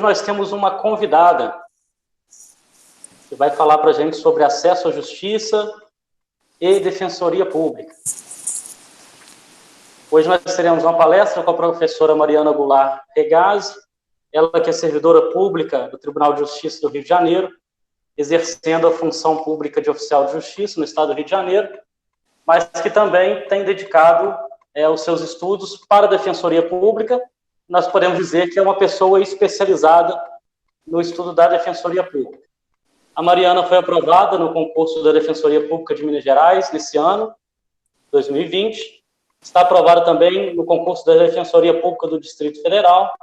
nós temos uma convidada que vai falar para a gente sobre acesso à justiça e defensoria pública. Hoje nós teremos uma palestra com a professora Mariana Goulart Regazzi, ela que é servidora pública do Tribunal de Justiça do Rio de Janeiro, exercendo a função pública de oficial de justiça no estado do Rio de Janeiro, mas que também tem dedicado os seus estudos para a defensoria pública. Nós podemos dizer que é uma pessoa especializada no estudo da defensoria pública. A Mariana foi aprovada no concurso da Defensoria Pública de Minas Gerais nesse ano, 2020. Está aprovada também no concurso da Defensoria Pública do Distrito Federal,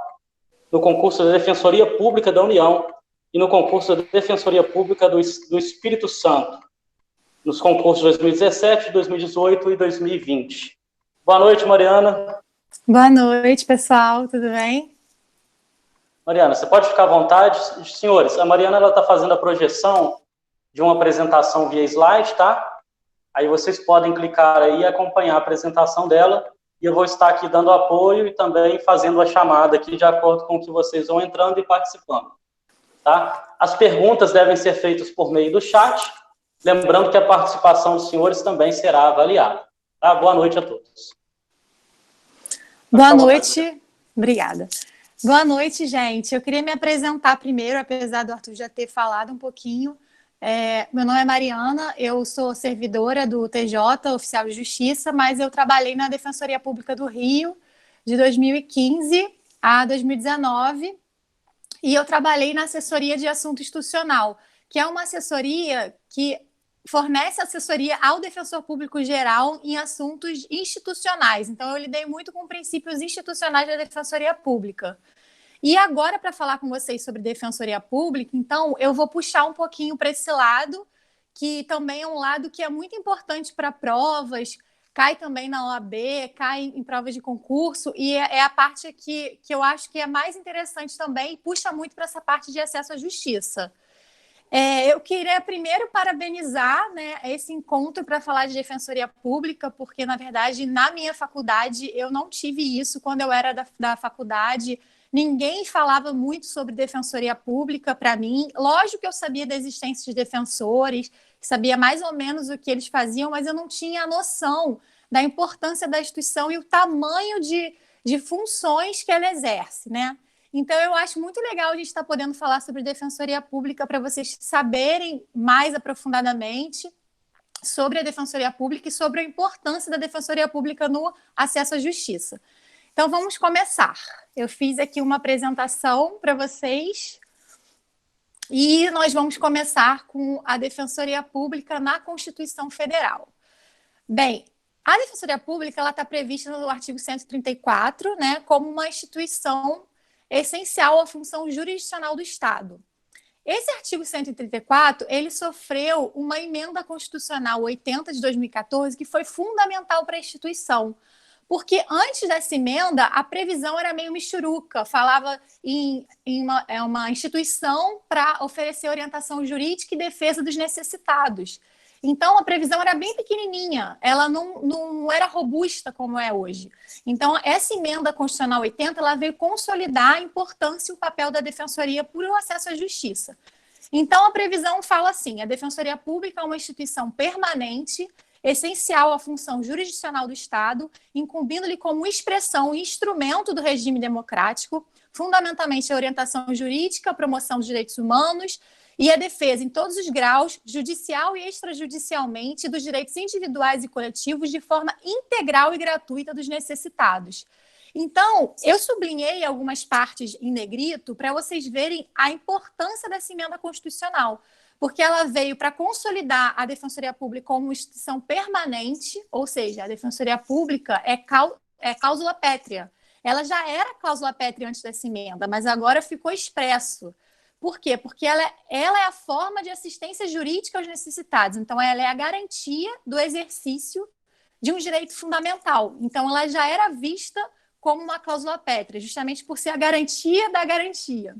no concurso da Defensoria Pública da União e no concurso da Defensoria Pública do Espírito Santo, nos concursos 2017, 2018 e 2020. Boa noite, Mariana. Boa noite, pessoal. Tudo bem? Mariana, você pode ficar à vontade. Senhores, a Mariana está fazendo a projeção de uma apresentação via slide, tá? Aí vocês podem clicar aí e acompanhar a apresentação dela, e eu vou estar aqui dando apoio e também fazendo a chamada aqui de acordo com o que vocês vão entrando e participando, tá? As perguntas devem ser feitas por meio do chat, lembrando que a participação dos senhores também será avaliada, tá? Boa noite a todos. Boa noite, obrigada. Boa noite, gente. Eu queria me apresentar primeiro, apesar do Arthur já ter falado um pouquinho. Meu nome é Mariana, eu sou servidora do TJ, oficial de justiça, mas eu trabalhei na Defensoria Pública do Rio de 2015 a 2019 e eu trabalhei na assessoria de assunto institucional, que é uma assessoria que fornece assessoria ao defensor público geral em assuntos institucionais. Então, eu lidei muito com princípios institucionais da defensoria pública. E agora, para falar com vocês sobre defensoria pública, então, eu vou puxar um pouquinho para esse lado, que também é um lado que é muito importante para provas, cai também na OAB, cai em provas de concurso, e é a parte que eu acho que é mais interessante também, e puxa muito para essa parte de acesso à justiça. Eu queria primeiro parabenizar, né, esse encontro para falar de defensoria pública, porque, na verdade, na minha faculdade, eu não tive isso quando eu era da faculdade. Ninguém falava muito sobre defensoria pública para mim. Lógico que eu sabia da existência de defensores, sabia mais ou menos o que eles faziam, mas eu não tinha a noção da importância da instituição e o tamanho de funções que ela exerce, né? Então, eu acho muito legal a gente estar podendo falar sobre defensoria pública para vocês saberem mais aprofundadamente sobre a defensoria pública e sobre a importância da defensoria pública no acesso à justiça. Então, vamos começar. Eu fiz aqui uma apresentação para vocês e nós vamos começar com a defensoria pública na Constituição Federal. Bem, a defensoria pública está prevista no artigo 134, né, como uma instituição essencial à função jurisdicional do Estado. Esse artigo 134, ele sofreu uma emenda constitucional 80 de 2014, que foi fundamental para a instituição, porque antes dessa emenda, a previsão era meio michuruca, falava em uma instituição para oferecer orientação jurídica e defesa dos necessitados. Então, a previsão era bem pequenininha, ela não era robusta como é hoje. Então, essa emenda constitucional 80, ela veio consolidar a importância e o papel da defensoria por acesso à justiça. Então, a previsão fala assim: a defensoria pública é uma instituição permanente, essencial à função jurisdicional do Estado, incumbindo-lhe como expressão e instrumento do regime democrático, fundamentalmente a orientação jurídica, a promoção dos direitos humanos e a defesa em todos os graus, judicial e extrajudicialmente, dos direitos individuais e coletivos de forma integral e gratuita dos necessitados. Então, eu sublinhei algumas partes em negrito para vocês verem a importância dessa emenda constitucional, porque ela veio para consolidar a Defensoria Pública como instituição permanente, ou seja, a Defensoria Pública é cláusula pétrea. Ela já era cláusula pétrea antes dessa emenda, mas agora ficou expresso. Por quê? Porque ela é a forma de assistência jurídica aos necessitados. Então, ela é a garantia do exercício de um direito fundamental. Então, ela já era vista como uma cláusula pétrea, justamente por ser a garantia da garantia.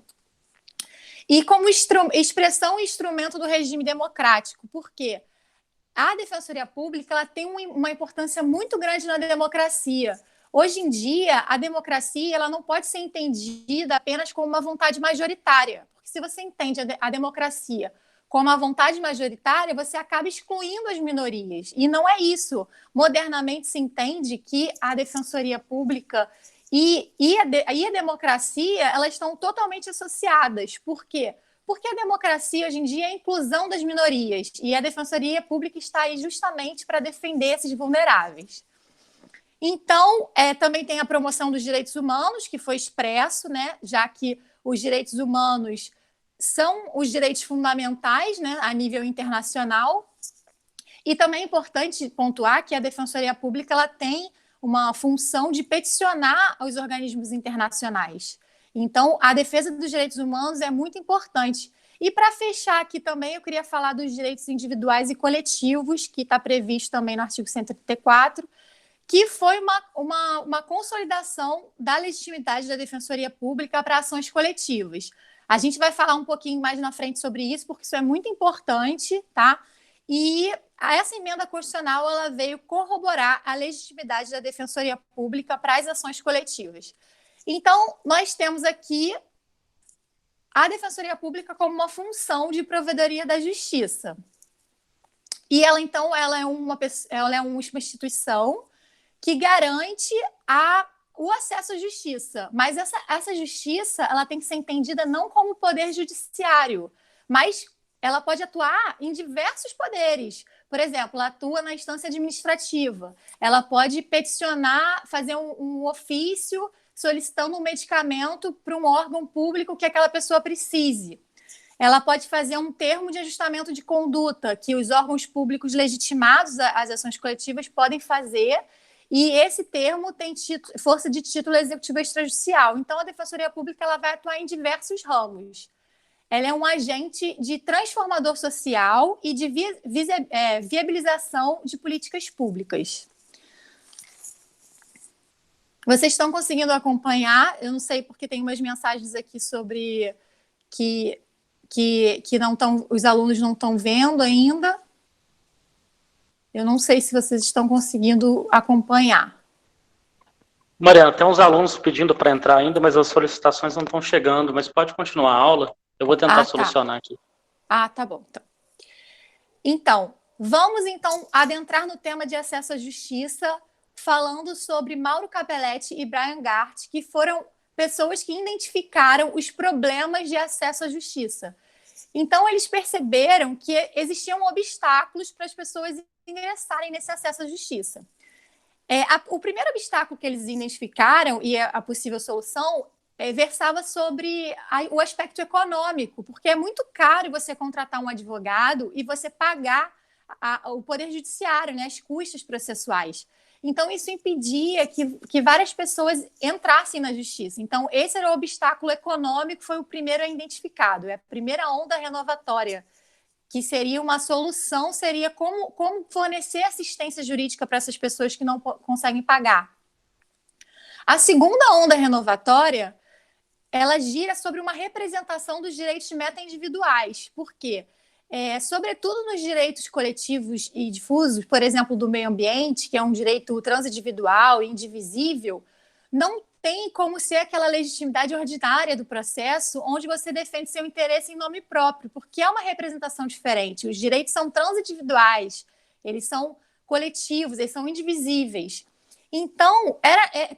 E como expressão e instrumento do regime democrático. Por quê? A Defensoria Pública ela tem uma importância muito grande na democracia. Hoje em dia, a democracia ela não pode ser entendida apenas como uma vontade majoritária, porque se você entende a democracia como a vontade majoritária, você acaba excluindo as minorias, e não é isso. Modernamente se entende que a defensoria pública e a democracia elas estão totalmente associadas. Por quê? Porque a democracia hoje em dia é a inclusão das minorias, e a defensoria pública está aí justamente para defender esses vulneráveis. Então, também tem a promoção dos direitos humanos, que foi expresso, né, já que os direitos humanos são os direitos fundamentais, né, a nível internacional. E também é importante pontuar que a Defensoria Pública ela tem uma função de peticionar aos organismos internacionais. Então, a defesa dos direitos humanos é muito importante. E para fechar aqui também, eu queria falar dos direitos individuais e coletivos, que está previsto também no artigo 134, que foi uma consolidação da legitimidade da Defensoria Pública para ações coletivas. A gente vai falar um pouquinho mais na frente sobre isso, porque isso é muito importante, tá? E essa emenda constitucional ela veio corroborar a legitimidade da Defensoria Pública para as ações coletivas. Então, nós temos aqui a Defensoria Pública como uma função de provedoria da justiça. E ela, então, ela é uma instituição que garante o acesso à justiça. Mas essa justiça ela tem que ser entendida não como poder judiciário, mas ela pode atuar em diversos poderes. Por exemplo, ela atua na instância administrativa, ela pode peticionar, fazer um ofício solicitando um medicamento para um órgão público que aquela pessoa precise. Ela pode fazer um termo de ajustamento de conduta que os órgãos públicos legitimados às ações coletivas podem fazer, e esse termo tem força de título executivo extrajudicial. Então, a Defensoria Pública ela vai atuar em diversos ramos. Ela é um agente de transformador social e de viabilização de políticas públicas. Vocês estão conseguindo acompanhar? Eu não sei porque tem umas mensagens aqui sobre que não estão, os alunos não estão vendo ainda. Eu não sei se vocês estão conseguindo acompanhar. Mariana, tem uns alunos pedindo para entrar ainda, mas as solicitações não estão chegando, mas pode continuar a aula. Eu vou tentar solucionar aqui. Tá bom. Então, vamos adentrar no tema de acesso à justiça, falando sobre Mauro Capelletti e Brian Gart, que foram pessoas que identificaram os problemas de acesso à justiça. Então, eles perceberam que existiam obstáculos para as pessoas ingressarem nesse acesso à justiça. O primeiro obstáculo que eles identificaram, e a possível solução, versava sobre o aspecto econômico, porque é muito caro você contratar um advogado e você pagar o Poder Judiciário, né, as custas processuais. Então, isso impedia que várias pessoas entrassem na justiça. Então, esse era o obstáculo econômico, foi o primeiro identificado. É a primeira onda renovatória, que seria uma solução, seria como fornecer assistência jurídica para essas pessoas que não conseguem pagar. A segunda onda renovatória, ela gira sobre uma representação dos direitos meta-individuais. Por quê? Sobretudo nos direitos coletivos e difusos, por exemplo, do meio ambiente, que é um direito transindividual e indivisível, não tem como ser aquela legitimidade ordinária do processo onde você defende seu interesse em nome próprio, porque é uma representação diferente. Os direitos são transindividuais, eles são coletivos, eles são indivisíveis. Então,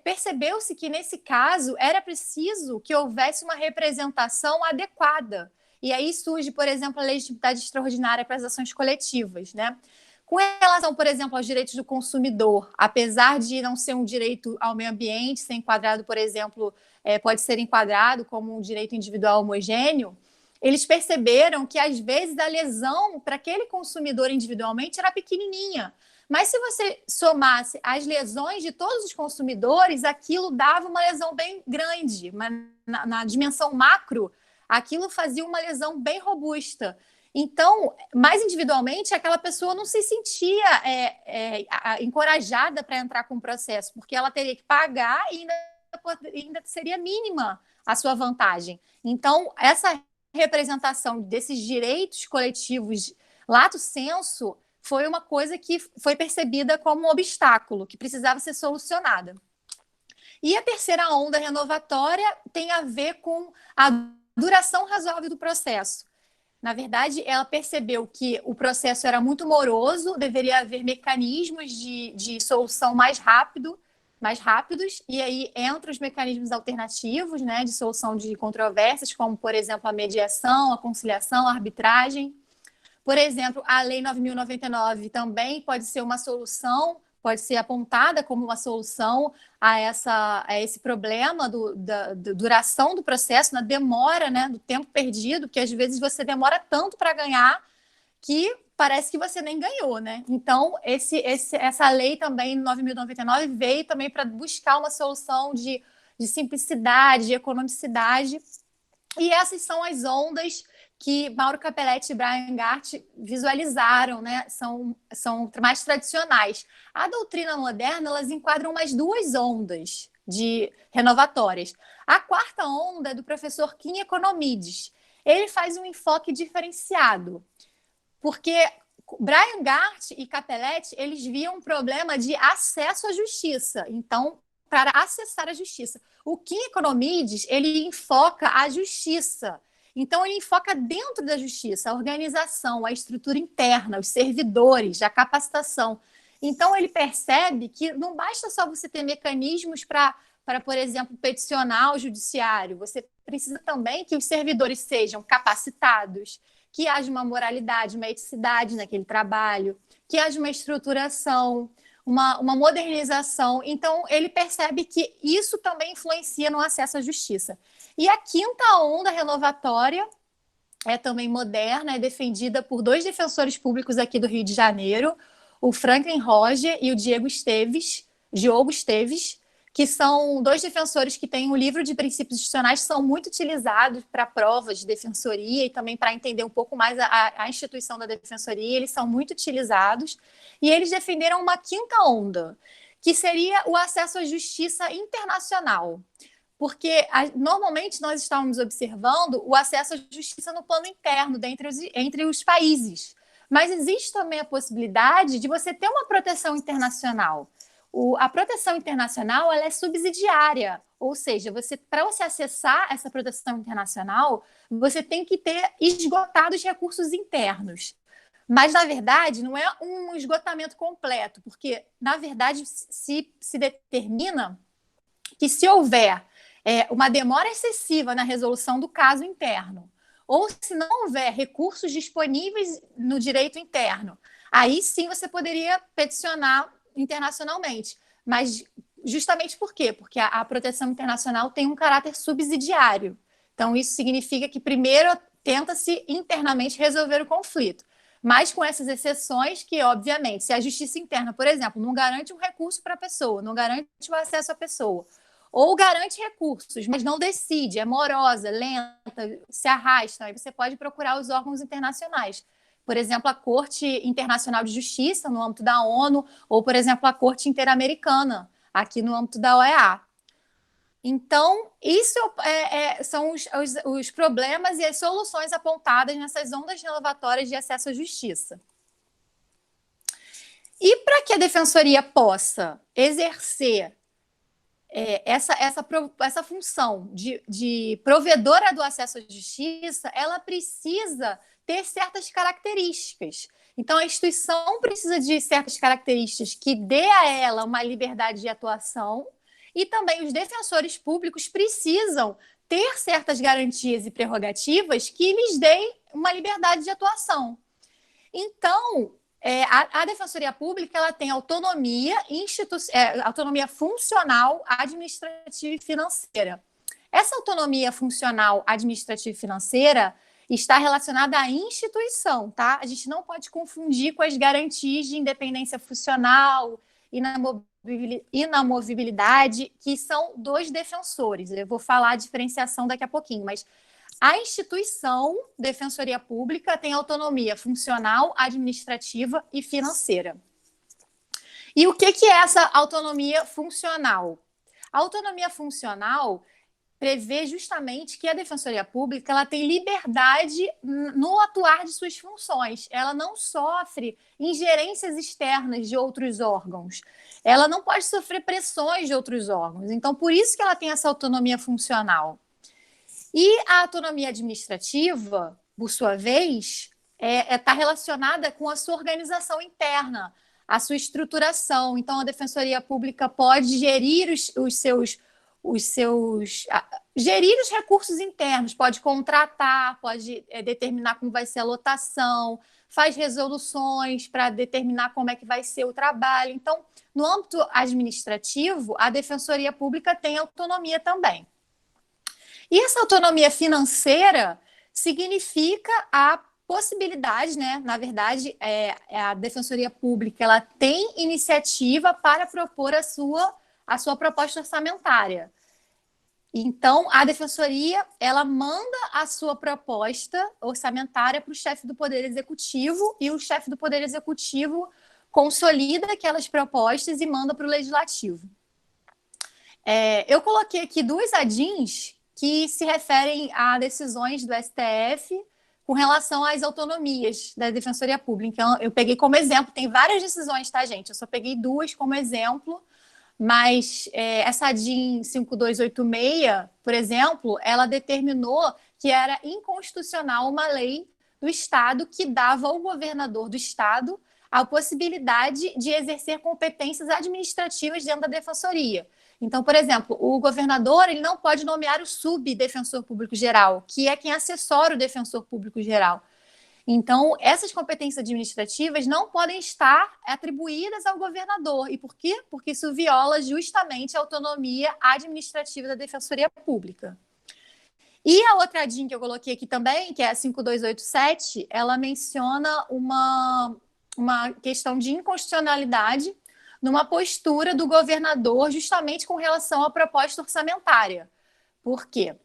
percebeu-se que, nesse caso, era preciso que houvesse uma representação adequada. E aí surge, por exemplo, a legitimidade extraordinária para as ações coletivas, né? Com relação, por exemplo, aos direitos do consumidor, apesar de não ser um direito ao meio ambiente, ser enquadrado, por exemplo, pode ser enquadrado como um direito individual homogêneo, eles perceberam que, às vezes, a lesão para aquele consumidor individualmente era pequenininha. Mas se você somasse as lesões de todos os consumidores, aquilo dava uma lesão bem grande. Na dimensão macro, aquilo fazia uma lesão bem robusta. Então, mais individualmente, aquela pessoa não se sentia encorajada para entrar com o processo, porque ela teria que pagar e ainda seria mínima a sua vantagem. Então, essa representação desses direitos coletivos lato sensu foi uma coisa que foi percebida como um obstáculo, que precisava ser solucionada. E a terceira onda renovatória tem a ver com a duração razoável do processo. Na verdade, ela percebeu que o processo era muito moroso, deveria haver mecanismos de solução mais rápidos, e aí entram os mecanismos alternativos, né, de solução de controvérsias, como, por exemplo, a mediação, a conciliação, a arbitragem. Por exemplo, a Lei 9.099 também pode ser uma solução, pode ser apontada como uma solução a esse problema da duração do processo, na demora, né, do tempo perdido, que às vezes você demora tanto para ganhar que parece que você nem ganhou, né? Então, essa lei também, 9.099, veio também para buscar uma solução de simplicidade, de economicidade. E essas são as ondas que Mauro Capelletti e Brian Gart visualizaram, né? São mais tradicionais. A doutrina moderna, elas enquadram mais duas ondas de renovatórias. A quarta onda é do professor Kim Economides. Ele faz um enfoque diferenciado, porque Brian Gart e Capelletti, eles viam um problema de acesso à justiça. Então, para acessar a justiça. O Kim Economides, ele enfoca a justiça. Então, ele enfoca dentro da justiça, a organização, a estrutura interna, os servidores, a capacitação. Então, ele percebe que não basta só você ter mecanismos para, por exemplo, peticionar o judiciário. Você precisa também que os servidores sejam capacitados, que haja uma moralidade, uma eticidade naquele trabalho, que haja uma estruturação, uma modernização. Então, ele percebe que isso também influencia no acesso à justiça. E a quinta onda renovatória é também moderna, é defendida por dois defensores públicos aqui do Rio de Janeiro, o Franklin Roger e o Diogo Esteves, que são dois defensores que têm um livro de princípios institucionais que são muito utilizados para provas de defensoria e também para entender um pouco mais a instituição da defensoria. Eles são muito utilizados. E eles defenderam uma quinta onda, que seria o acesso à justiça internacional. Porque normalmente nós estávamos observando o acesso à justiça no plano interno, entre os países. Mas existe também a possibilidade de você ter uma proteção internacional. A proteção internacional, ela é subsidiária, ou seja, para você acessar essa proteção internacional, você tem que ter esgotado os recursos internos. Mas, na verdade, não é um esgotamento completo, porque, na verdade, se determina que se houver uma demora excessiva na resolução do caso interno, ou se não houver recursos disponíveis no direito interno, aí sim você poderia peticionar internacionalmente. Mas justamente por quê? Porque a proteção internacional tem um caráter subsidiário. Então, isso significa que primeiro tenta-se internamente resolver o conflito. Mas com essas exceções que, obviamente, se a justiça interna, por exemplo, não garante um recurso para a pessoa, não garante o acesso à pessoa, ou garante recursos, mas não decide, é morosa, lenta, se arrasta, aí você pode procurar os órgãos internacionais. Por exemplo, a Corte Internacional de Justiça, no âmbito da ONU, ou, por exemplo, a Corte Interamericana, aqui no âmbito da OEA. Então, isso são os problemas e as soluções apontadas nessas ondas renovatórias de acesso à justiça. E para que a Defensoria possa exercer essa função de provedora do acesso à justiça, ela precisa ter certas características. Então, a instituição precisa de certas características que dê a ela uma liberdade de atuação, e também os defensores públicos precisam ter certas garantias e prerrogativas que lhes deem uma liberdade de atuação. Então, a Defensoria Pública ela tem autonomia funcional, administrativa e financeira. Essa autonomia funcional, administrativa e financeira está relacionada à instituição, tá? A gente não pode confundir com as garantias de independência funcional, inamovibilidade, que são dos defensores. Eu vou falar a diferenciação daqui a pouquinho, mas a instituição Defensoria Pública tem autonomia funcional, administrativa e financeira. E o que é essa autonomia funcional? A autonomia funcional prevê justamente que a Defensoria Pública ela tem liberdade no atuar de suas funções. Ela não sofre ingerências externas de outros órgãos. Ela não pode sofrer pressões de outros órgãos. Então, por isso que ela tem essa autonomia funcional. E a autonomia administrativa, por sua vez, está relacionada com a sua organização interna, a sua estruturação. Então, a Defensoria Pública pode gerir gerir os recursos internos, pode contratar, pode determinar como vai ser a lotação, faz resoluções para determinar como é que vai ser o trabalho. Então, no âmbito administrativo, a Defensoria Pública tem autonomia também. E essa autonomia financeira significa a possibilidade, né? Na verdade, a Defensoria Pública ela tem iniciativa para propor a sua proposta orçamentária. Então, a Defensoria ela manda a sua proposta orçamentária para o chefe do Poder Executivo e o chefe do Poder Executivo consolida aquelas propostas e manda para o Legislativo. Eu coloquei aqui duas ADIs que se referem a decisões do STF com relação às autonomias da Defensoria Pública. Então, eu peguei como exemplo, tem várias decisões, tá, gente? Eu só peguei duas como exemplo, mas essa ADIM 5286, por exemplo, ela determinou que era inconstitucional uma lei do Estado que dava ao governador do Estado a possibilidade de exercer competências administrativas dentro da Defensoria. Então, por exemplo, o governador ele não pode nomear o subdefensor público geral, que é quem assessora o defensor público geral. Então, essas competências administrativas não podem estar atribuídas ao governador. E por quê? Porque isso viola justamente a autonomia administrativa da Defensoria Pública. E a outra ADIM que eu coloquei aqui também, que é a 5287, ela menciona uma questão de inconstitucionalidade numa postura do governador justamente com relação à proposta orçamentária. Por quê?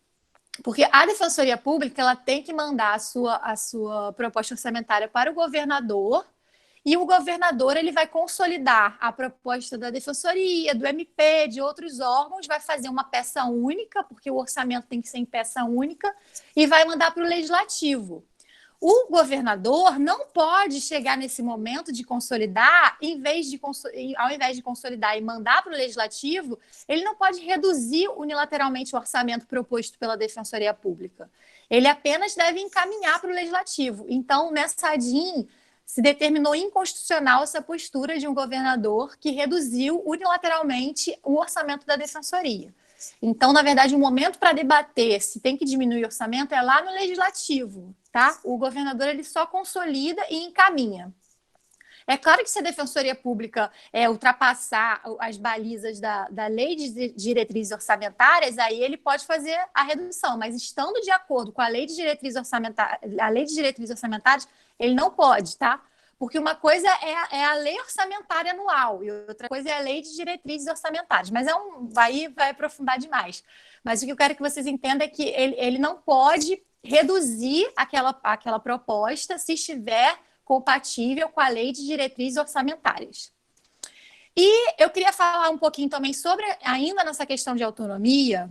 Porque a Defensoria Pública ela tem que mandar a sua proposta orçamentária para o governador e o governador ele vai consolidar a proposta da Defensoria, do MP, de outros órgãos, vai fazer uma peça única, porque o orçamento tem que ser em peça única, e vai mandar para o Legislativo. O governador não pode chegar nesse momento de consolidar, ao invés de consolidar e mandar para o Legislativo, ele não pode reduzir unilateralmente o orçamento proposto pela Defensoria Pública. Ele apenas deve encaminhar para o Legislativo. Então, nessa ADIM, se determinou inconstitucional essa postura de um governador que reduziu unilateralmente o orçamento da Defensoria. Então, na verdade, o momento para debater se tem que diminuir o orçamento é lá no Legislativo, tá? O governador ele só consolida e encaminha. É claro que se a Defensoria Pública ultrapassar as balizas da Lei de Diretrizes Orçamentárias, aí ele pode fazer a redução, mas estando de acordo com a Lei de Diretrizes Orçamentárias, ele não pode, tá? Porque uma coisa é a lei orçamentária anual e outra coisa é a lei de diretrizes orçamentárias. Mas aí vai aprofundar demais. Mas o que eu quero que vocês entendam é que ele não pode reduzir aquela proposta se estiver compatível com a lei de diretrizes orçamentárias. E eu queria falar um pouquinho também sobre, ainda nessa questão de autonomia,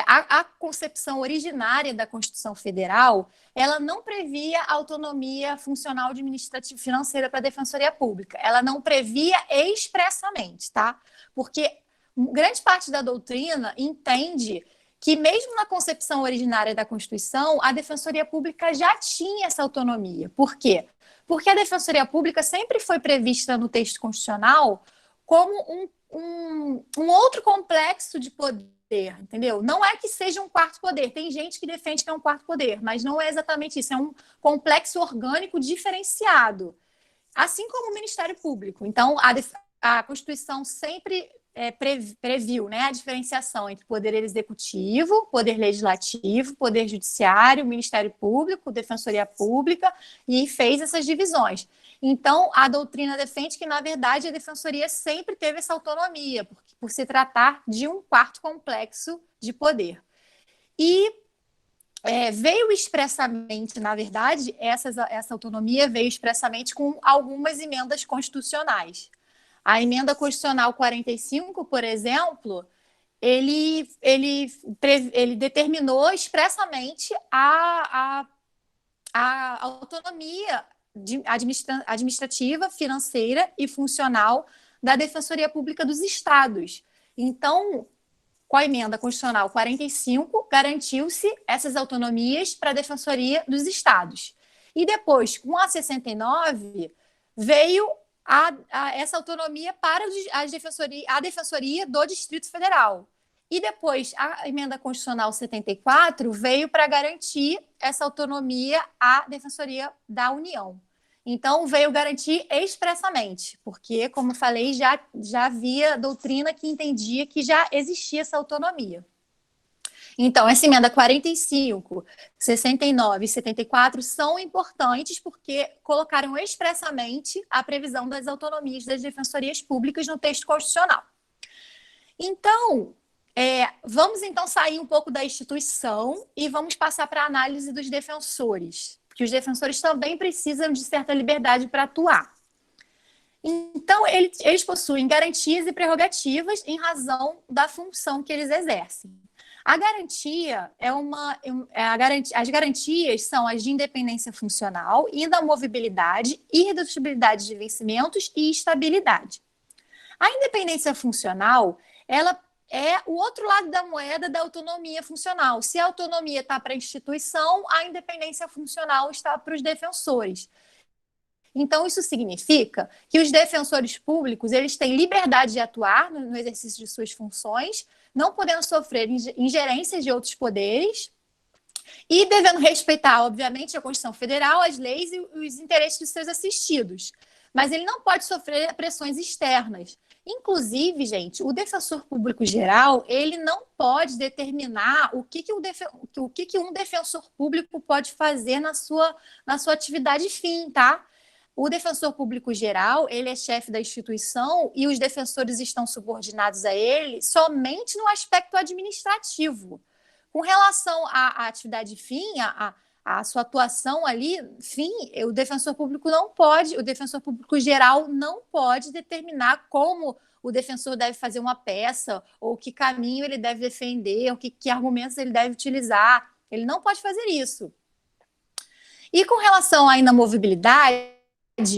a concepção originária da Constituição Federal, ela não previa autonomia funcional administrativa financeira para a Defensoria Pública. Ela não previa expressamente, tá? Porque grande parte da doutrina entende que mesmo na concepção originária da Constituição, a Defensoria Pública já tinha essa autonomia. Por quê? Porque a Defensoria Pública sempre foi prevista no texto constitucional como um outro complexo de poder, entendeu? Não é que seja um quarto poder. Tem gente que defende que é um quarto poder, mas não é exatamente isso. É um complexo orgânico diferenciado, assim como o Ministério Público. Então, a Constituição sempre previu, né, a diferenciação entre poder executivo, poder legislativo, poder judiciário, Ministério Público, Defensoria Pública, e fez essas divisões. Então, a doutrina defende que, na verdade, a Defensoria sempre teve essa autonomia, por se tratar de um quarto complexo de poder. E veio expressamente, na verdade, essa autonomia veio expressamente com algumas emendas constitucionais. A emenda constitucional 45, por exemplo, ele determinou expressamente a autonomia administrativa, financeira e funcional da Defensoria Pública dos Estados. Então, com a emenda constitucional 45, garantiu-se essas autonomias para a Defensoria dos Estados. E depois, com a 69, veio essa autonomia para a Defensoria do Distrito Federal. E depois, a emenda constitucional 74 veio para garantir essa autonomia à Defensoria da União. Então, veio garantir expressamente, porque, como falei, já havia doutrina que entendia que já existia essa autonomia. Então, essa emenda 45, 69 e 74 são importantes porque colocaram expressamente a previsão das autonomias das defensorias públicas no texto constitucional. Então, vamos então sair um pouco da instituição e vamos passar para a análise dos defensores, porque os defensores também precisam de certa liberdade para atuar. Então, eles possuem garantias e prerrogativas em razão da função que eles exercem. A garantia as garantias são as de independência funcional, inamovibilidade, irredutibilidade de vencimentos e estabilidade. A independência funcional, ela é o outro lado da moeda da autonomia funcional. Se a autonomia está para a instituição, a independência funcional está para os defensores. Então, isso significa que os defensores públicos eles têm liberdade de atuar no exercício de suas funções, não podendo sofrer ingerências de outros poderes e devendo respeitar, obviamente, a Constituição Federal, as leis e os interesses de seus assistidos. Mas ele não pode sofrer pressões externas. Inclusive, gente, o defensor público geral, ele não pode determinar o que um defensor público pode fazer na sua atividade fim, tá? O defensor público geral, ele é chefe da instituição e os defensores estão subordinados a ele somente no aspecto administrativo. Com relação à atividade fim, a sua atuação ali, fim, o defensor público o defensor público geral não pode determinar como o defensor deve fazer uma peça, ou que caminho ele deve defender, ou que argumentos ele deve utilizar. Ele não pode fazer isso. E com relação à inamovibilidade,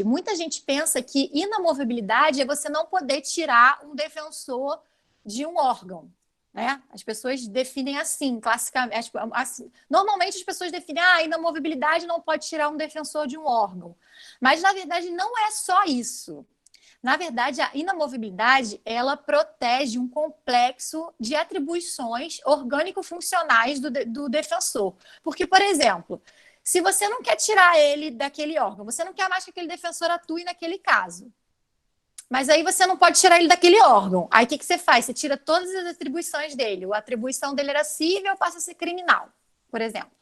muita gente pensa que inamovibilidade é você não poder tirar um defensor de um órgão. Né? As pessoas definem assim, classicamente. Assim, normalmente as pessoas definem a inamovibilidade não pode tirar um defensor de um órgão. Mas, na verdade, não é só isso. Na verdade, a inamovibilidade ela protege um complexo de atribuições orgânico-funcionais do defensor. Porque, por exemplo, se você não quer tirar ele daquele órgão, você não quer mais que aquele defensor atue naquele caso. Mas aí você não pode tirar ele daquele órgão. Aí o que você faz? Você tira todas as atribuições dele. A atribuição dele era cível, passa a ser criminal, por exemplo.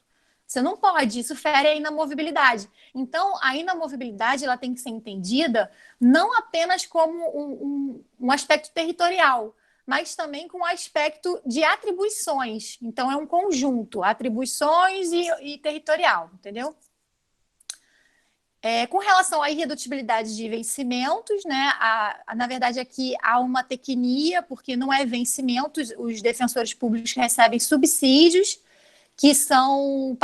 Você não pode, isso fere a inamovibilidade. Então, a inamovibilidade ela tem que ser entendida não apenas como um aspecto territorial, mas também com um aspecto de atribuições. Então, é um conjunto, atribuições e territorial, entendeu? Com relação à irredutibilidade de vencimentos, né, na verdade aqui há uma tecnia, porque não é vencimentos, os defensores públicos recebem subsídios, que são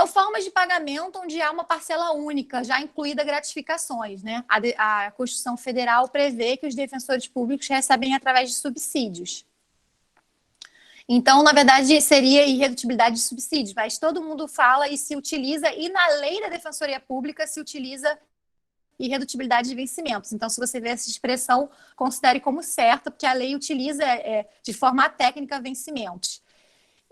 formas de pagamento onde há uma parcela única, já incluída gratificações. Né? A Constituição Federal prevê que os defensores públicos recebem através de subsídios. Então, na verdade, seria irredutibilidade de subsídios, mas todo mundo fala e se utiliza, e na lei da Defensoria Pública se utiliza irredutibilidade de vencimentos. Então, se você vê essa expressão, considere como certa, porque a lei utiliza de forma técnica vencimentos.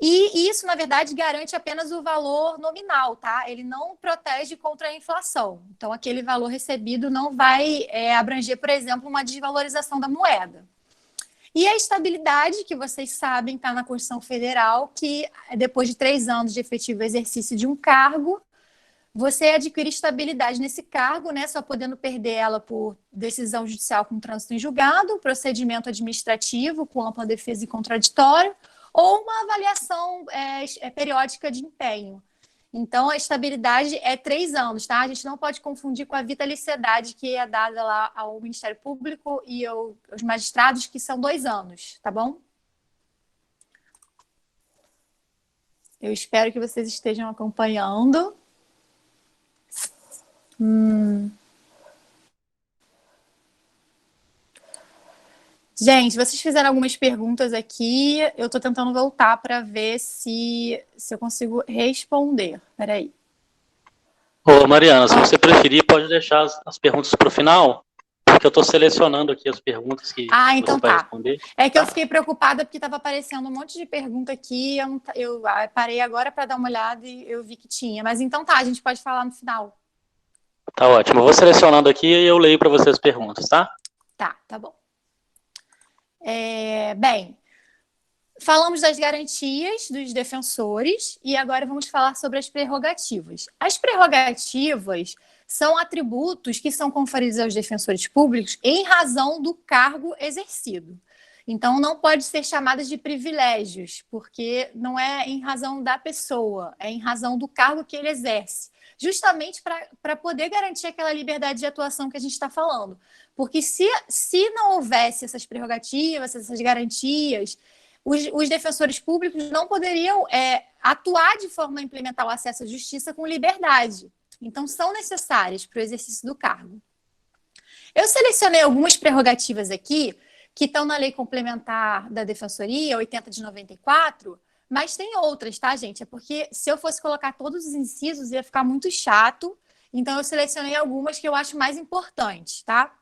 E isso, na verdade, garante apenas o valor nominal, tá? Ele não protege contra a inflação. Então, aquele valor recebido não vai abranger, por exemplo, uma desvalorização da moeda. E a estabilidade, que vocês sabem, está na Constituição Federal, que depois de 3 anos de efetivo exercício de um cargo, você adquire estabilidade nesse cargo, né, só podendo perder ela por decisão judicial com trânsito em julgado, procedimento administrativo com ampla defesa e contraditório, ou uma avaliação periódica de empenho. Então, a estabilidade é 3 anos, tá? A gente não pode confundir com a vitaliciedade que é dada lá ao Ministério Público e aos magistrados, que são 2 anos, tá bom? Eu espero que vocês estejam acompanhando. Gente, vocês fizeram algumas perguntas aqui. Eu estou tentando voltar para ver se eu consigo responder. Peraí. Ô, Mariana, se você preferir, pode deixar as perguntas para o final, porque eu estou selecionando aqui as perguntas que então você vai tá. responder. É que eu fiquei preocupada porque estava aparecendo um monte de pergunta aqui. Eu parei agora para dar uma olhada e eu vi que tinha. Mas então tá, a gente pode falar no final. Tá ótimo. Eu vou selecionando aqui e eu leio para você as perguntas, tá? Tá bom. Bem, falamos das garantias dos defensores e agora vamos falar sobre as prerrogativas. As prerrogativas são atributos que são conferidos aos defensores públicos em razão do cargo exercido. Então, não pode ser chamadas de privilégios, porque não é em razão da pessoa, é em razão do cargo que ele exerce, justamente para poder garantir aquela liberdade de atuação que a gente está falando. Porque se não houvesse essas prerrogativas, essas garantias, os defensores públicos não poderiam atuar de forma a implementar o acesso à justiça com liberdade. Então, são necessárias para o exercício do cargo. Eu selecionei algumas prerrogativas aqui que estão na Lei Complementar da Defensoria, 80 de 94, mas tem outras, tá, gente? É porque se eu fosse colocar todos os incisos, ia ficar muito chato. Então, eu selecionei algumas que eu acho mais importantes, tá?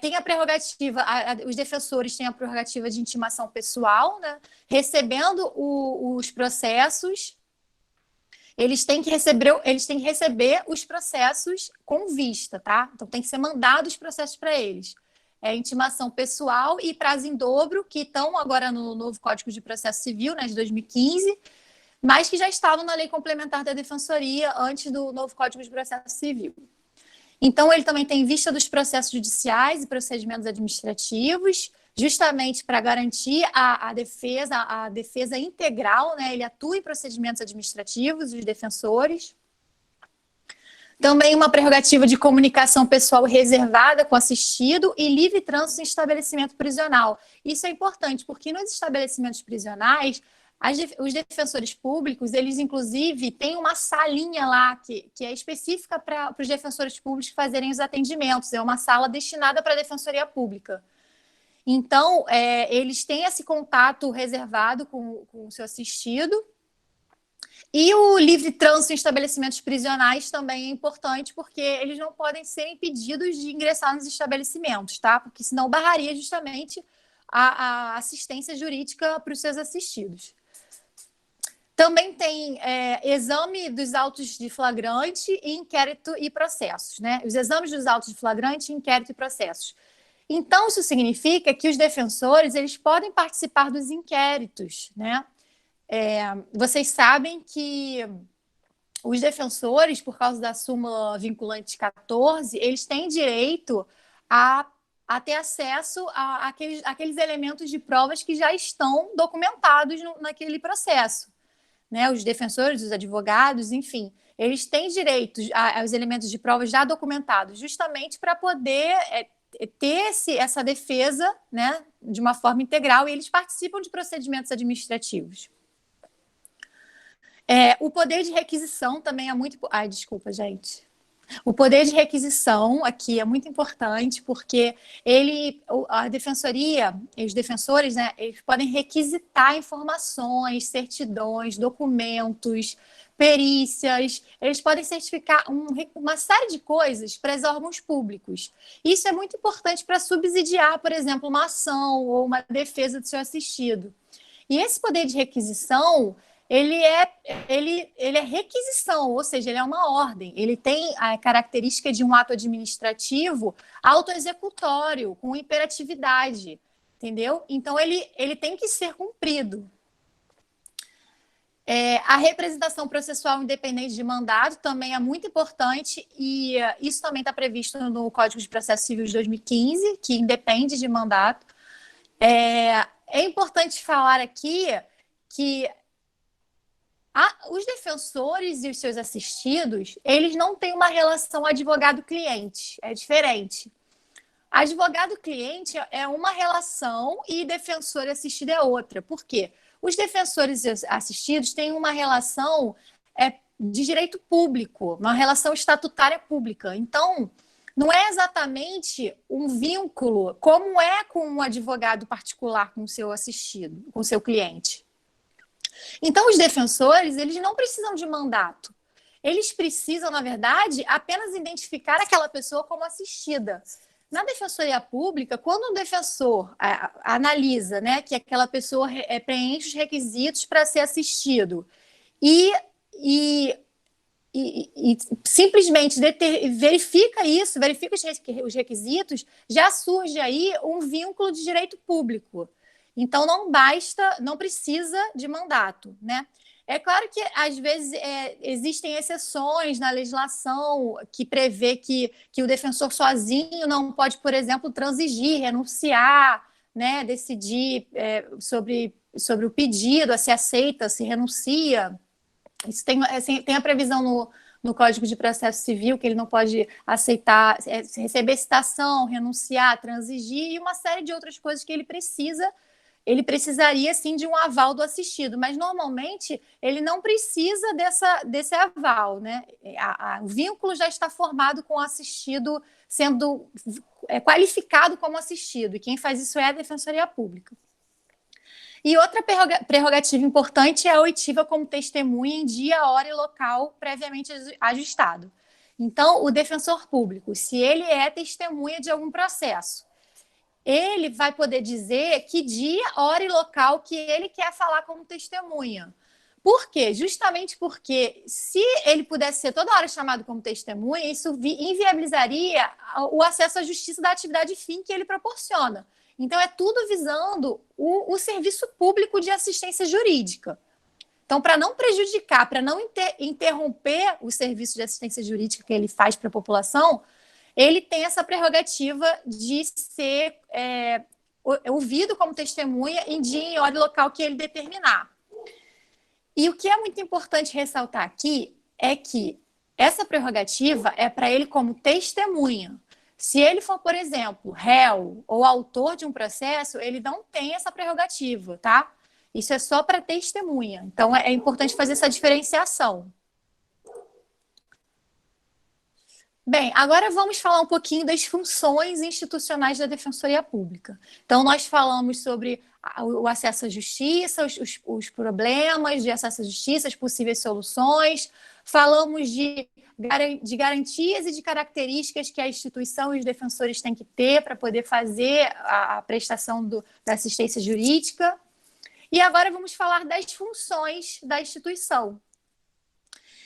Tem a prerrogativa, os defensores têm a prerrogativa de intimação pessoal, né? Recebendo os processos, eles têm que receber os processos com vista, tá? Então, tem que ser mandado os processos para eles. Intimação pessoal e prazo em dobro, que estão agora no novo Código de Processo Civil, né, de 2015, mas que já estavam na Lei Complementar da Defensoria antes do novo Código de Processo Civil. Então, ele também tem vista dos processos judiciais e procedimentos administrativos, justamente para garantir a defesa integral, né? Ele atua em procedimentos administrativos, os defensores. Também uma prerrogativa de comunicação pessoal reservada com assistido e livre trânsito em estabelecimento prisional. Isso é importante, porque nos estabelecimentos prisionais, os defensores públicos, eles inclusive têm uma salinha lá que é específica para os defensores públicos fazerem os atendimentos. É uma sala destinada para a defensoria pública. Então, eles têm esse contato reservado com o seu assistido. E o livre trânsito em estabelecimentos prisionais também é importante, porque eles não podem ser impedidos de ingressar nos estabelecimentos, tá? Porque senão barraria justamente a assistência jurídica para os seus assistidos. Também tem exame dos autos de flagrante, inquérito e processos, né? Os exames dos autos de flagrante, inquérito e processos. Então, isso significa que os defensores eles podem participar dos inquéritos, né? Vocês sabem que os defensores, por causa da súmula vinculante 14, eles têm direito a ter acesso àqueles elementos de provas que já estão documentados naquele processo. Né? Os defensores, os advogados, enfim, eles têm direito aos elementos de provas já documentados, justamente para poder ter essa defesa, né, de uma forma integral, e eles participam de procedimentos administrativos. O poder de requisição também é muito... Ai, desculpa, gente. O poder de requisição aqui é muito importante, porque a defensoria, os defensores, né, eles podem requisitar informações, certidões, documentos, perícias, eles podem certificar uma série de coisas para os órgãos públicos. Isso é muito importante para subsidiar, por exemplo, uma ação ou uma defesa do seu assistido. E esse poder de requisição... Ele é requisição, ou seja, ele é uma ordem. Ele tem a característica de um ato administrativo autoexecutório, com imperatividade, entendeu? Então, ele tem que ser cumprido. A representação processual independente de mandado também é muito importante e isso também está previsto no Código de Processo Civil de 2015, que independe de mandato. É importante falar aqui que os defensores e os seus assistidos, eles não têm uma relação advogado-cliente, é diferente. Advogado-cliente é uma relação e defensor e assistido é outra. Por quê? Os defensores e assistidos têm uma relação de direito público, uma relação estatutária pública. Então, não é exatamente um vínculo como é com um advogado particular com o seu assistido, com o seu cliente. Então, os defensores, eles não precisam de mandato. Eles precisam, na verdade, apenas identificar aquela pessoa como assistida. Na defensoria pública, quando um defensor analisa, né, que aquela pessoa preenche os requisitos para ser assistido e simplesmente verifica isso, verifica os requisitos, já surge aí um vínculo de direito público. Então, não precisa de mandato, né? É claro que, às vezes, existem exceções na legislação que prevê que o defensor sozinho não pode, por exemplo, transigir, renunciar, né? Decidir sobre o pedido, se aceita, se renuncia. Isso tem a previsão no Código de Processo Civil, que ele não pode aceitar, receber citação, renunciar, transigir, e uma série de outras coisas que ele precisaria, sim, de um aval do assistido, mas, normalmente, ele não precisa desse aval, né? O vínculo já está formado com o assistido sendo qualificado como assistido, e quem faz isso é a Defensoria Pública. E outra prerrogativa importante é a oitiva como testemunha em dia, hora e local previamente ajustado. Então, o defensor público, se ele é testemunha de algum processo, ele vai poder dizer que dia, hora e local que ele quer falar como testemunha. Por quê? Justamente porque, se ele pudesse ser toda hora chamado como testemunha, isso inviabilizaria o acesso à justiça da atividade fim que ele proporciona. Então, é tudo visando o serviço público de assistência jurídica. Então, para não prejudicar, para não interromper o serviço de assistência jurídica que ele faz para a população, ele tem essa prerrogativa de ser ouvido como testemunha em dia e hora e local que ele determinar. E o que é muito importante ressaltar aqui é que essa prerrogativa é para ele como testemunha. Se ele for, por exemplo, réu ou autor de um processo, ele não tem essa prerrogativa, tá? Isso é só para testemunha. Então, é importante fazer essa diferenciação. Bem, agora vamos falar um pouquinho das funções institucionais da Defensoria Pública. Então, nós falamos sobre o acesso à justiça, os problemas de acesso à justiça, as possíveis soluções, falamos de garantias e de características que a instituição e os defensores têm que ter para poder fazer a prestação da assistência jurídica. E agora vamos falar das funções da instituição.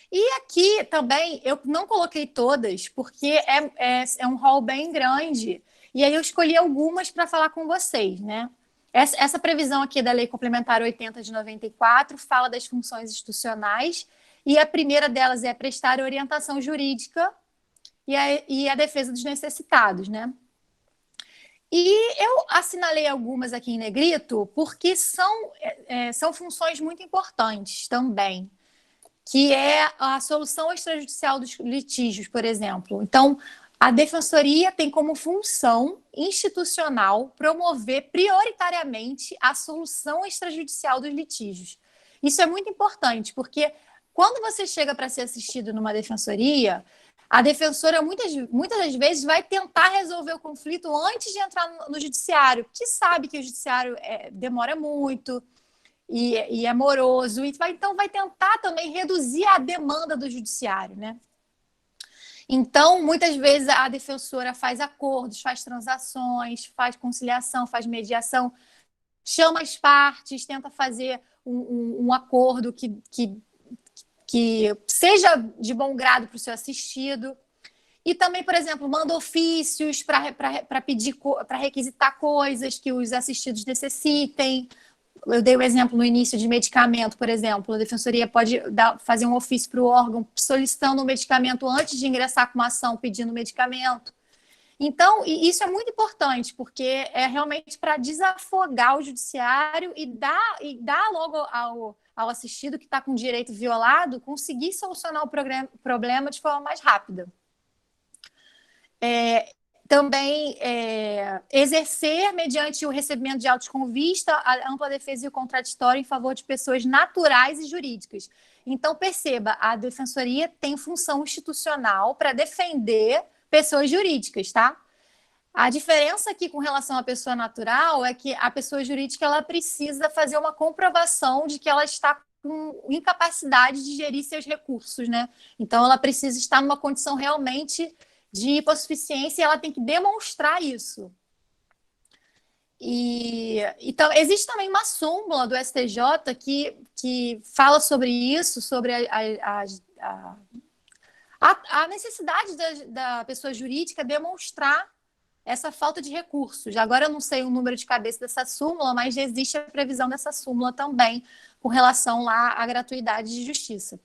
E aqui também eu não coloquei todas, porque é um rol bem grande, e aí eu escolhi algumas para falar com vocês, né? Essa previsão aqui da Lei Complementar 80 de 94 fala das funções institucionais, e a primeira delas é prestar orientação jurídica e a defesa dos necessitados, né? E eu assinalei algumas aqui em negrito, porque são funções muito importantes também, que é a solução extrajudicial dos litígios, por exemplo. Então, a Defensoria tem como função institucional promover prioritariamente a solução extrajudicial dos litígios. Isso é muito importante, porque quando você chega para ser assistido numa defensoria, a defensora muitas das vezes vai tentar resolver o conflito antes de entrar no judiciário, porque sabe que o judiciário demora muito e é moroso, então vai tentar também reduzir a demanda do judiciário, né? Então, muitas vezes a defensora faz acordos, faz transações, faz conciliação, faz mediação, chama as partes, tenta fazer um acordo que seja de bom grado para o seu assistido. E também, por exemplo, manda ofícios para pedir, para requisitar coisas que os assistidos necessitem. Eu dei o exemplo no início de medicamento, por exemplo. A Defensoria pode fazer um ofício para o órgão solicitando um medicamento antes de ingressar com uma ação pedindo medicamento. Então, isso é muito importante, porque é realmente para desafogar o judiciário e dar logo ao assistido que está com direito violado conseguir solucionar o problema de forma mais rápida. Também exercer, mediante o recebimento de autos com vista, a ampla defesa e o contraditório em favor de pessoas naturais e jurídicas. Então, perceba, a Defensoria tem função institucional para defender pessoas jurídicas, tá? A diferença aqui com relação à pessoa natural é que a pessoa jurídica ela precisa fazer uma comprovação de que ela está com incapacidade de gerir seus recursos, né? Então, ela precisa estar numa condição realmente de hipossuficiência e ela tem que demonstrar isso. Então, existe também uma súmula do STJ que fala sobre isso, sobre a necessidade da pessoa jurídica demonstrar essa falta de recursos. Agora eu não sei o número de cabeça dessa súmula, mas existe a previsão dessa súmula também com relação lá à gratuidade de justiça.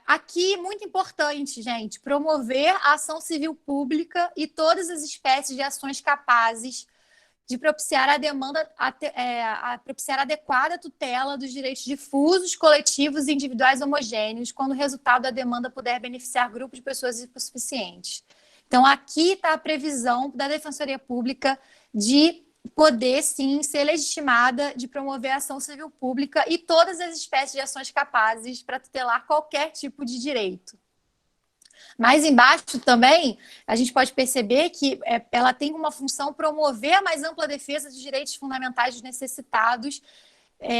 Aqui, muito importante, gente, promover a ação civil pública e todas as espécies de ações capazes de propiciar propiciar adequada tutela dos direitos difusos, coletivos e individuais homogêneos, quando o resultado da demanda puder beneficiar grupos de pessoas hipossuficientes. Então, aqui está a previsão da Defensoria Pública de poder, sim, ser legitimada de promover a ação civil pública e todas as espécies de ações capazes para tutelar qualquer tipo de direito. Mais embaixo também, a gente pode perceber que ela tem uma função promover a mais ampla defesa dos direitos fundamentais dos necessitados,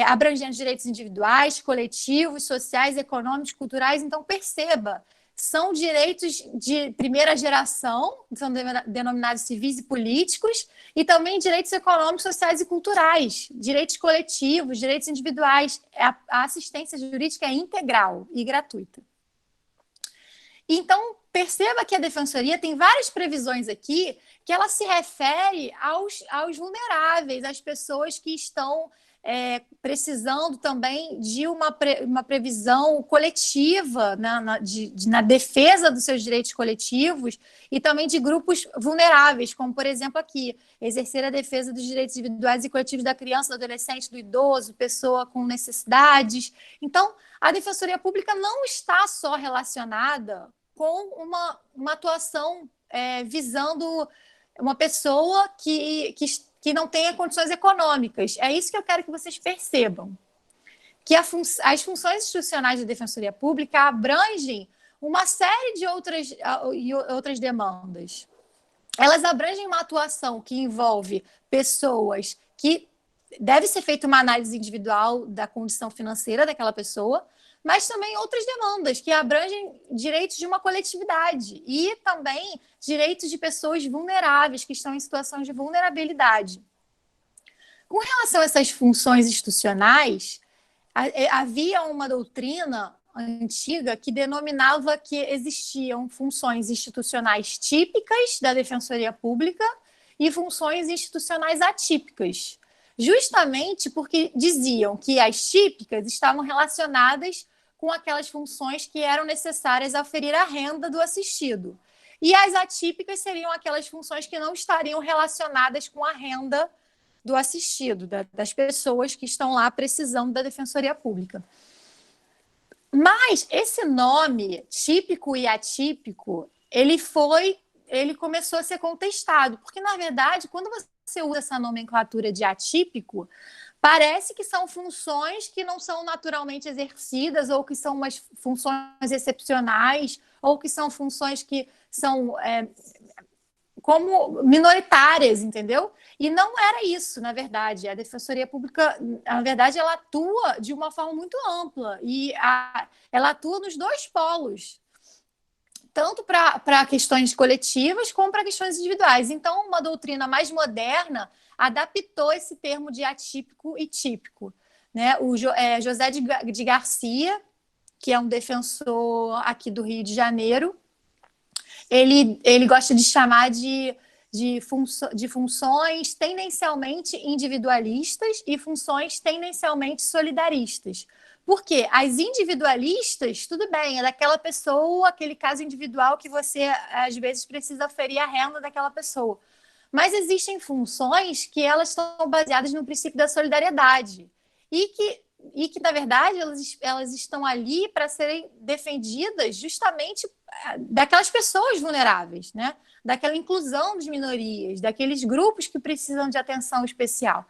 abrangendo direitos individuais, coletivos, sociais, econômicos, culturais. Então, perceba, são direitos de primeira geração, são denominados civis e políticos, e também direitos econômicos, sociais e culturais, direitos coletivos, direitos individuais. A assistência jurídica é integral e gratuita. Então, perceba que a Defensoria tem várias previsões aqui que ela se refere aos vulneráveis, às pessoas que estão precisando também de uma previsão coletiva na defesa dos seus direitos coletivos e também de grupos vulneráveis, como, por exemplo, aqui, exercer a defesa dos direitos individuais e coletivos da criança, do adolescente, do idoso, pessoa com necessidades. Então, a Defensoria Pública não está só relacionada com uma atuação visando uma pessoa que não tenha condições econômicas. É isso que eu quero que vocês percebam. Que as funções institucionais da Defensoria Pública abrangem uma série de outras demandas. Elas abrangem uma atuação que envolve pessoas que deve ser feita uma análise individual da condição financeira daquela pessoa, mas também outras demandas que abrangem direitos de uma coletividade e também direitos de pessoas vulneráveis que estão em situações de vulnerabilidade. Com relação a essas funções institucionais, havia uma doutrina antiga que denominava que existiam funções institucionais típicas da Defensoria Pública e funções institucionais atípicas, justamente porque diziam que as típicas estavam relacionadas com aquelas funções que eram necessárias a aferir a renda do assistido. E as atípicas seriam aquelas funções que não estariam relacionadas com a renda do assistido, das pessoas que estão lá precisando da Defensoria Pública. Mas esse nome, típico e atípico, ele começou a ser contestado, porque, na verdade, quando você usa essa nomenclatura de atípico, parece que são funções que não são naturalmente exercidas, ou que são umas funções excepcionais, ou que são funções que são como minoritárias, entendeu? E não era isso, na verdade. A Defensoria Pública, na verdade, ela atua de uma forma muito ampla, e ela atua nos dois polos, tanto para questões coletivas como para questões individuais. Então, uma doutrina mais moderna adaptou esse termo de atípico e típico, né? O José de Garcia, que é um defensor aqui do Rio de Janeiro, ele gosta de chamar de funções tendencialmente individualistas e funções tendencialmente solidaristas. Porque as individualistas, tudo bem, é daquela pessoa, aquele caso individual que você, às vezes, precisa aferir a renda daquela pessoa. Mas existem funções que elas estão baseadas no princípio da solidariedade e que e que, na verdade, elas estão ali para serem defendidas justamente daquelas pessoas vulneráveis, né? Daquela inclusão de minorias, daqueles grupos que precisam de atenção especial.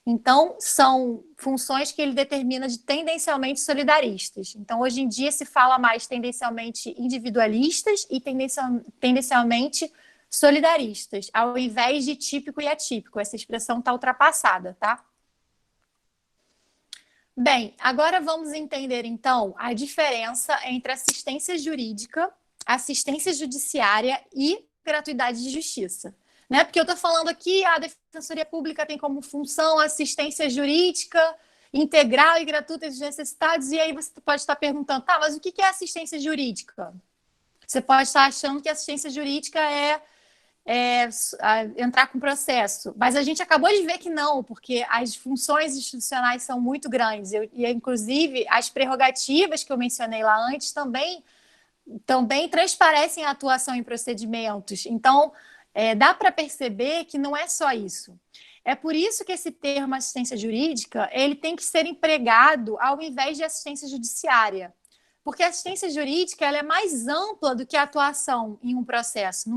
Então, são funções que ele determina de tendencialmente solidaristas. Então, hoje em dia, se fala mais tendencialmente individualistas e tendencialmente solidaristas, ao invés de típico e atípico. Essa expressão está ultrapassada, tá? Bem, agora vamos entender, então, a diferença entre assistência jurídica, assistência judiciária e gratuidade de justiça. Né? Porque eu estou falando aqui, a Defensoria Pública tem como função assistência jurídica integral e gratuita dos necessitados, e aí você pode estar perguntando, tá, mas o que é assistência jurídica? Você pode estar achando que assistência jurídica é entrar com processo. Mas a gente acabou de ver que não, porque as funções institucionais são muito grandes. Inclusive, as prerrogativas que eu mencionei lá antes também transparecem a atuação em procedimentos. Então, dá para perceber que não é só isso. É por isso que esse termo assistência jurídica ele tem que ser empregado ao invés de assistência judiciária. Porque a assistência jurídica ela é mais ampla do que a atuação em um processo.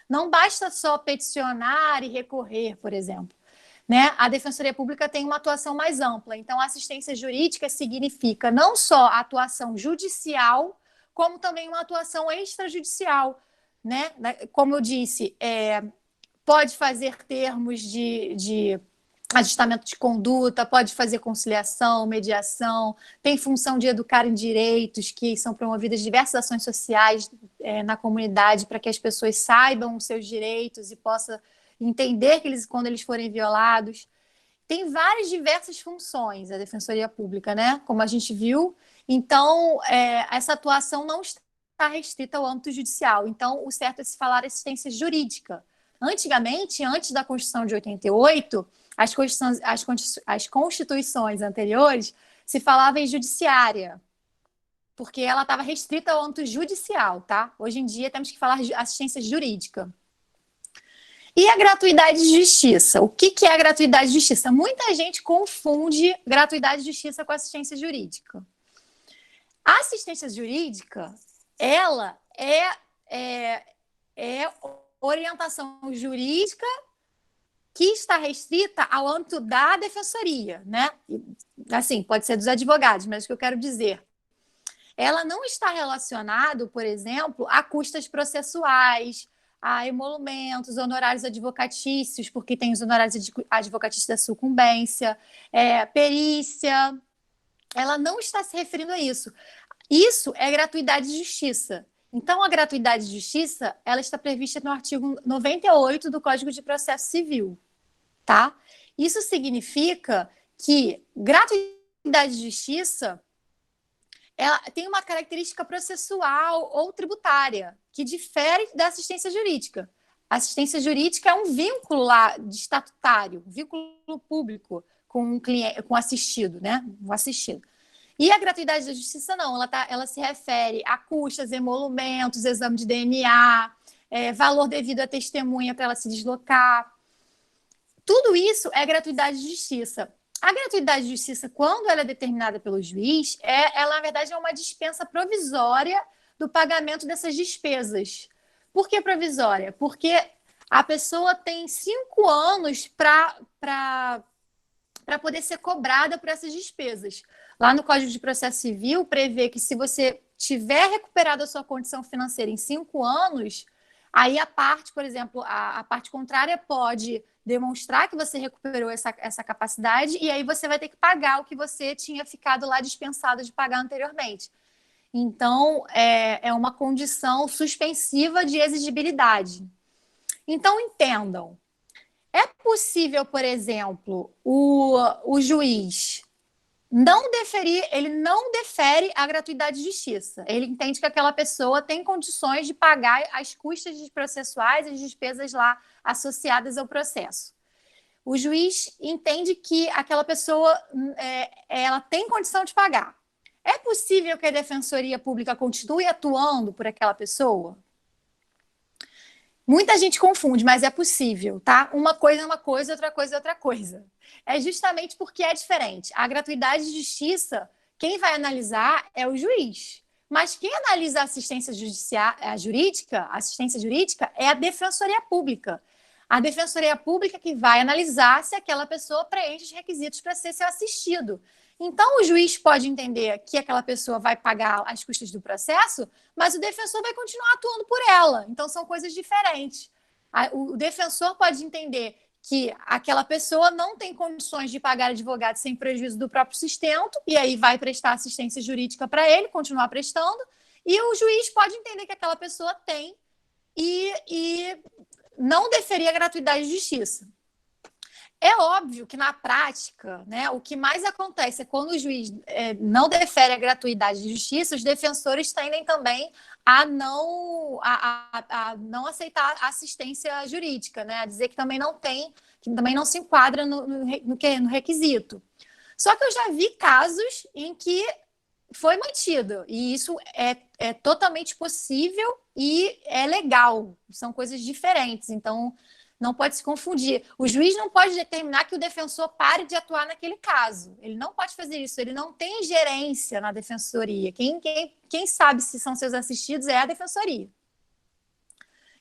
Não basta só peticionar e recorrer, por exemplo. Né? A Defensoria Pública tem uma atuação mais ampla. Então, a assistência jurídica significa não só a atuação judicial, como também uma atuação extrajudicial. Né? Como eu disse, pode fazer termos de ajustamento de conduta, pode fazer conciliação, mediação, tem função de educar em direitos, que são promovidas diversas ações sociais na comunidade para que as pessoas saibam os seus direitos e possam entender que quando eles forem violados. Tem várias diversas funções a Defensoria Pública, né? Como a gente viu. Então, essa atuação não está restrita ao âmbito judicial. Então, o certo é se falar assistência jurídica. Antigamente, antes da Constituição de 88, as constituições anteriores se falava em judiciária, porque ela estava restrita ao âmbito judicial, tá? Hoje em dia temos que falar de assistência jurídica. E a gratuidade de justiça? O que é a gratuidade de justiça? Muita gente confunde gratuidade de justiça com assistência jurídica. A assistência jurídica, ela é orientação jurídica que está restrita ao âmbito da defensoria, né? Assim, pode ser dos advogados, mas o que eu quero dizer, ela não está relacionada, por exemplo, a custas processuais, a emolumentos, honorários advocatícios, porque tem os honorários advocatícios da sucumbência, perícia. Ela não está se referindo a isso. Isso é gratuidade de justiça. Então, a gratuidade de justiça, ela está prevista no artigo 98 do Código de Processo Civil, tá? Isso significa que gratuidade de justiça ela tem uma característica processual ou tributária que difere da assistência jurídica. A assistência jurídica é um vínculo lá de estatutário, um vínculo público com um cliente, com assistido, né? Um assistido. E a gratuidade da justiça não, ela se refere a custas, emolumentos, exame de DNA, valor devido à testemunha para ela se deslocar. Tudo isso é gratuidade de justiça. A gratuidade de justiça, quando ela é determinada pelo juiz, ela, na verdade, é uma dispensa provisória do pagamento dessas despesas. Por que provisória? Porque a pessoa tem 5 anos para poder ser cobrada por essas despesas. Lá no Código de Processo Civil, prevê que se você tiver recuperado a sua condição financeira em 5 anos, aí a parte, por exemplo, a parte contrária pode demonstrar que você recuperou essa capacidade e aí você vai ter que pagar o que você tinha ficado lá dispensado de pagar anteriormente. Então, é uma condição suspensiva de exigibilidade. Então, entendam. É possível, por exemplo, o juiz ele não defere a gratuidade de justiça. Ele entende que aquela pessoa tem condições de pagar as custas processuais e as despesas lá associadas ao processo. O juiz entende que aquela pessoa ela tem condição de pagar. É possível que a Defensoria Pública continue atuando por aquela pessoa? Muita gente confunde, mas é possível, tá? Uma coisa é uma coisa, outra coisa é outra coisa. é justamente porque é diferente. A gratuidade de justiça, quem vai analisar é o juiz. Mas quem analisa a assistência jurídica é a Defensoria Pública. A Defensoria Pública que vai analisar se aquela pessoa preenche os requisitos para ser seu assistido. Então, o juiz pode entender que aquela pessoa vai pagar as custas do processo, mas o defensor vai continuar atuando por ela. Então, são coisas diferentes. O defensor pode entender que aquela pessoa não tem condições de pagar advogado sem prejuízo do próprio sustento, e aí vai prestar assistência jurídica para ele, continuar prestando, e o juiz pode entender que aquela pessoa tem e não deferir a gratuidade de justiça. É óbvio que, na prática, né, o que mais acontece é quando o juiz não defere a gratuidade de justiça, os defensores tendem também a não aceitar a assistência jurídica, né, a dizer que também não tem, que também não se enquadra no requisito. Só que eu já vi casos em que foi mantido, e isso é totalmente possível e é legal, são coisas diferentes, então não pode se confundir. O juiz não pode determinar que o defensor pare de atuar naquele caso. Ele não pode fazer isso. Ele não tem gerência na defensoria. Quem sabe se são seus assistidos é a defensoria.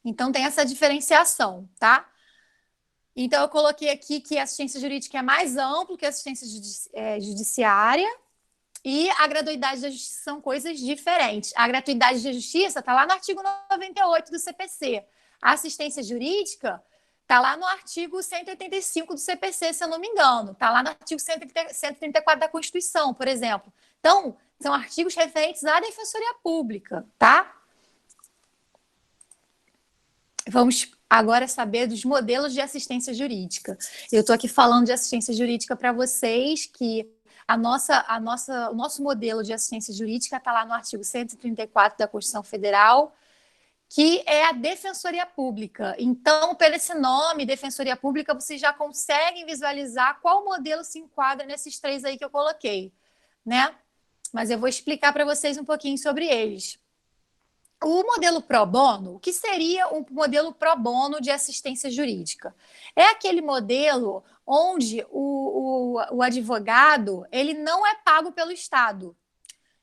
Então, tem essa diferenciação, tá? Então, eu coloquei aqui que a assistência jurídica é mais ampla que a assistência judiciária e a gratuidade da justiça são coisas diferentes. A gratuidade da justiça está lá no artigo 98 do CPC. A assistência jurídica está lá no artigo 185 do CPC, se eu não me engano. Está lá no artigo 134 da Constituição, por exemplo. Então, são artigos referentes à Defensoria Pública, tá? Vamos agora saber dos modelos de assistência jurídica. Eu estou aqui falando de assistência jurídica para vocês, que o nosso modelo de assistência jurídica está lá no artigo 134 da Constituição Federal, que é a Defensoria Pública. Então, pelo esse nome, Defensoria Pública, vocês já conseguem visualizar qual modelo se enquadra nesses três aí que eu coloquei, né? Mas eu vou explicar para vocês um pouquinho sobre eles. O modelo pro bono, o que seria um modelo pro bono de assistência jurídica? É aquele modelo onde o advogado ele não é pago pelo Estado.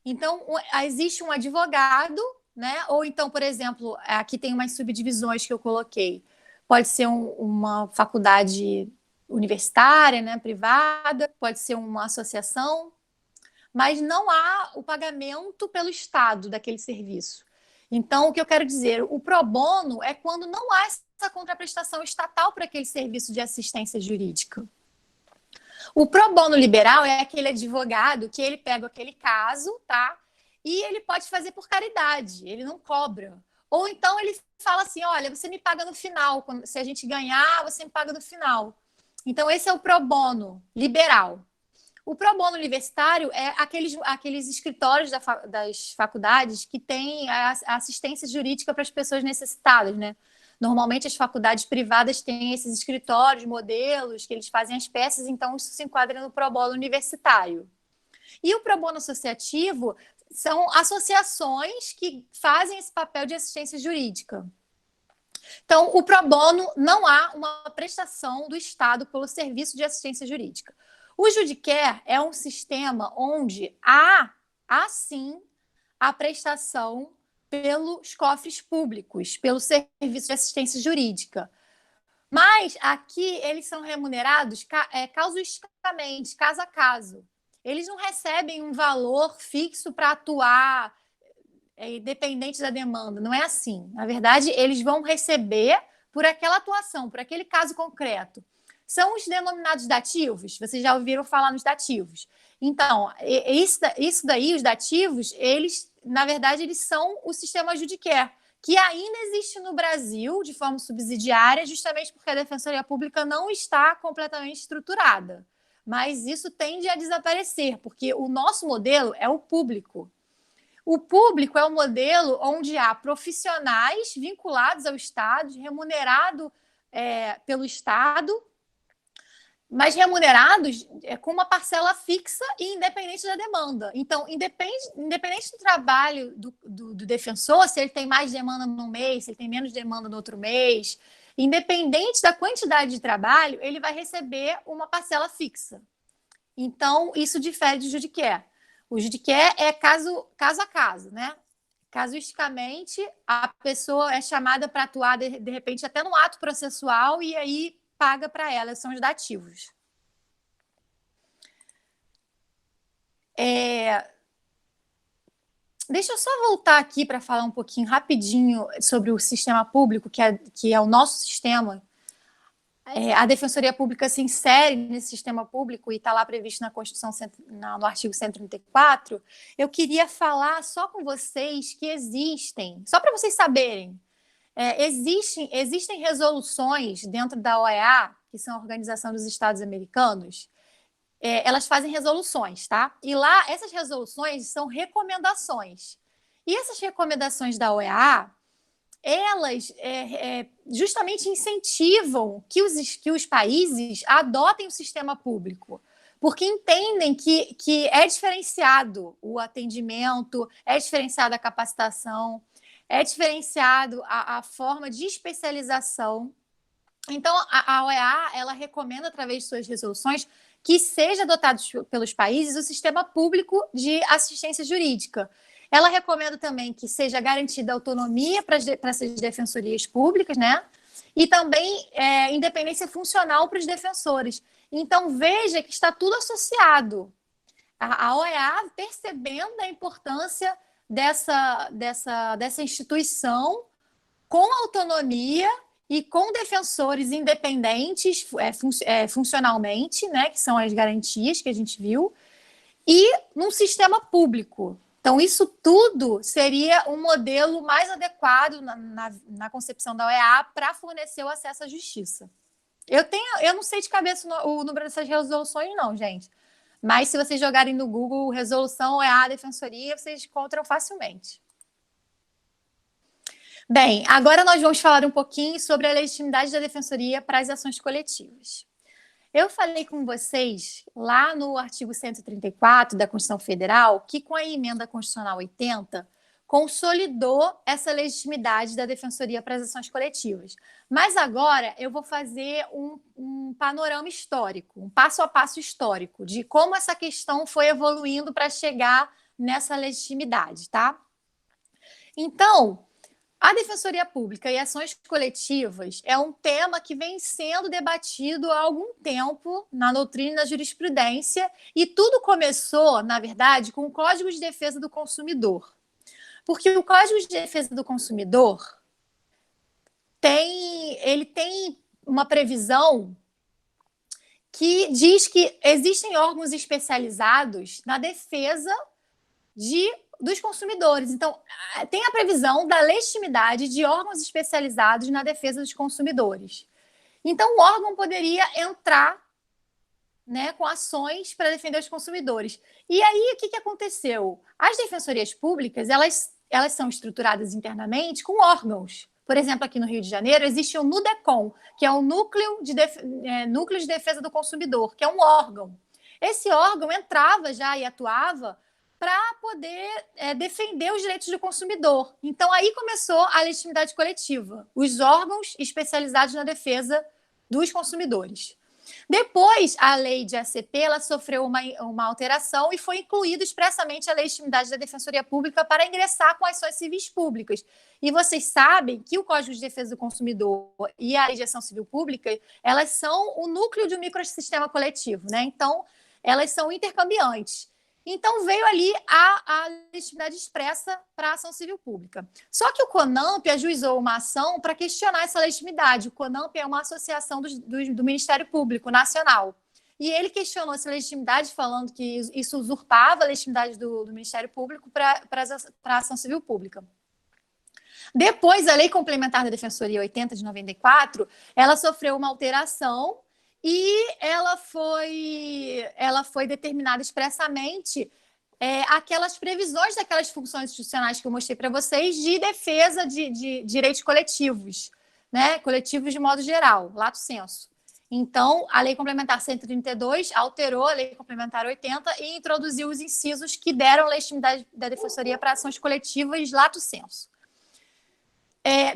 Então, existe um advogado, né? Ou então, por exemplo, aqui tem umas subdivisões que eu coloquei. Pode ser uma faculdade universitária, né, privada, pode ser uma associação, mas não há o pagamento pelo Estado daquele serviço. Então, o que eu quero dizer, o pro bono é quando não há essa contraprestação estatal para aquele serviço de assistência jurídica. O pro bono liberal é aquele advogado que ele pega aquele caso, tá? E ele pode fazer por caridade, ele não cobra. Ou então ele fala assim, olha, você me paga no final, se a gente ganhar, você me paga no final. Então esse é o pro bono liberal. O pro bono universitário é aqueles escritórios das faculdades que têm a assistência jurídica para as pessoas necessitadas, né? Normalmente as faculdades privadas têm esses escritórios, modelos, que eles fazem as peças, então isso se enquadra no pro bono universitário. E o pro bono associativo são associações que fazem esse papel de assistência jurídica. Então, o pro bono não há uma prestação do Estado pelo serviço de assistência jurídica. O Judicare é um sistema onde há, sim, a prestação pelos cofres públicos, pelo serviço de assistência jurídica. Mas aqui eles são remunerados casuisticamente, caso a caso. Eles não recebem um valor fixo para atuar independente da demanda. Não é assim. Na verdade, eles vão receber por aquela atuação, por aquele caso concreto. São os denominados dativos. Vocês já ouviram falar nos dativos. Então, isso daí, os dativos, eles, na verdade, eles são o sistema Judicare, que ainda existe no Brasil de forma subsidiária, justamente porque a Defensoria Pública não está completamente estruturada. Mas isso tende a desaparecer, porque o nosso modelo é o público. O público é um modelo onde há profissionais vinculados ao Estado, remunerados pelo Estado, mas remunerados com uma parcela fixa e independente da demanda. Então, independente do trabalho do defensor, se ele tem mais demanda num mês, se ele tem menos demanda no outro mês, independente da quantidade de trabalho, ele vai receber uma parcela fixa. Então, isso difere do judicé. O judicé é caso a caso, né? Casuisticamente, a pessoa é chamada para atuar, de repente, até no ato processual e aí paga para ela, são os dativos. Deixa eu só voltar aqui para falar um pouquinho rapidinho sobre o sistema público, que é o nosso sistema. A Defensoria Pública se insere nesse sistema público e está lá previsto na Constituição, no artigo 134. Eu queria falar só com vocês que existem, só para vocês saberem, existem resoluções dentro da OEA, que são a Organização dos Estados Americanos, elas fazem resoluções, tá? E lá, essas resoluções são recomendações. E essas recomendações da OEA, elas justamente incentivam que os países adotem o sistema público, porque entendem que é diferenciado o atendimento, é diferenciada a capacitação, é diferenciado a forma de especialização. Então, a OEA, ela recomenda, através de suas resoluções, que seja adotado pelos países o sistema público de assistência jurídica. Ela recomenda também que seja garantida autonomia para essas defensorias públicas, né? E também independência funcional para os defensores. Então, veja que está tudo associado. A OEA, percebendo a importância dessa instituição com autonomia e com defensores independentes funcionalmente, né? Que são as garantias que a gente viu, e num sistema público. Então, isso tudo seria um modelo mais adequado na concepção da OEA para fornecer o acesso à justiça. Eu não sei de cabeça o número dessas resoluções, não, gente. Mas se vocês jogarem no Google resolução OEA Defensoria, vocês encontram facilmente. Bem, agora nós vamos falar um pouquinho sobre a legitimidade da Defensoria para as ações coletivas. Eu falei com vocês lá no artigo 134 da Constituição Federal que, com a emenda constitucional 80, consolidou essa legitimidade da Defensoria para as ações coletivas. Mas agora eu vou fazer um panorama histórico, um passo a passo histórico de como essa questão foi evoluindo para chegar nessa legitimidade, tá? Então, a Defensoria Pública e ações coletivas é um tema que vem sendo debatido há algum tempo na doutrina e na jurisprudência, e tudo começou, na verdade, com o Código de Defesa do Consumidor. Porque o Código de Defesa do Consumidor tem uma previsão que diz que existem órgãos especializados na defesa dos consumidores. Então, tem a previsão da legitimidade de órgãos especializados na defesa dos consumidores. Então, o órgão poderia entrar, né, com ações para defender os consumidores. E aí, o que aconteceu? As defensorias públicas, elas são estruturadas internamente com órgãos. Por exemplo, aqui no Rio de Janeiro, existe o NUDECOM, que é o Núcleo de Defesa do Consumidor, que é um órgão. Esse órgão entrava já e atuava para poder defender os direitos do consumidor. Então, aí começou a legitimidade coletiva, os órgãos especializados na defesa dos consumidores. Depois, a lei de ACP ela sofreu uma alteração e foi incluída expressamente a legitimidade da Defensoria Pública para ingressar com ações civis públicas. E vocês sabem que o Código de Defesa do Consumidor e a Lei de Ação Civil Pública, elas são o núcleo de um microsistema coletivo, né? Então, elas são intercambiantes. Então, veio ali a legitimidade expressa para a ação civil pública. Só que o CONAMP ajuizou uma ação para questionar essa legitimidade. O CONAMP é uma associação do Ministério Público Nacional. E ele questionou essa legitimidade, falando que isso usurpava a legitimidade do Ministério Público para a ação civil pública. Depois, a Lei Complementar da Defensoria 80 de 94, ela sofreu uma alteração e ela foi determinada expressamente aquelas previsões daquelas funções institucionais que eu mostrei para vocês de defesa de direitos coletivos, né? Coletivos de modo geral, lato sensu. Então, a Lei Complementar 132 alterou a Lei Complementar 80 e introduziu os incisos que deram legitimidade da Defensoria para ações coletivas lato sensu.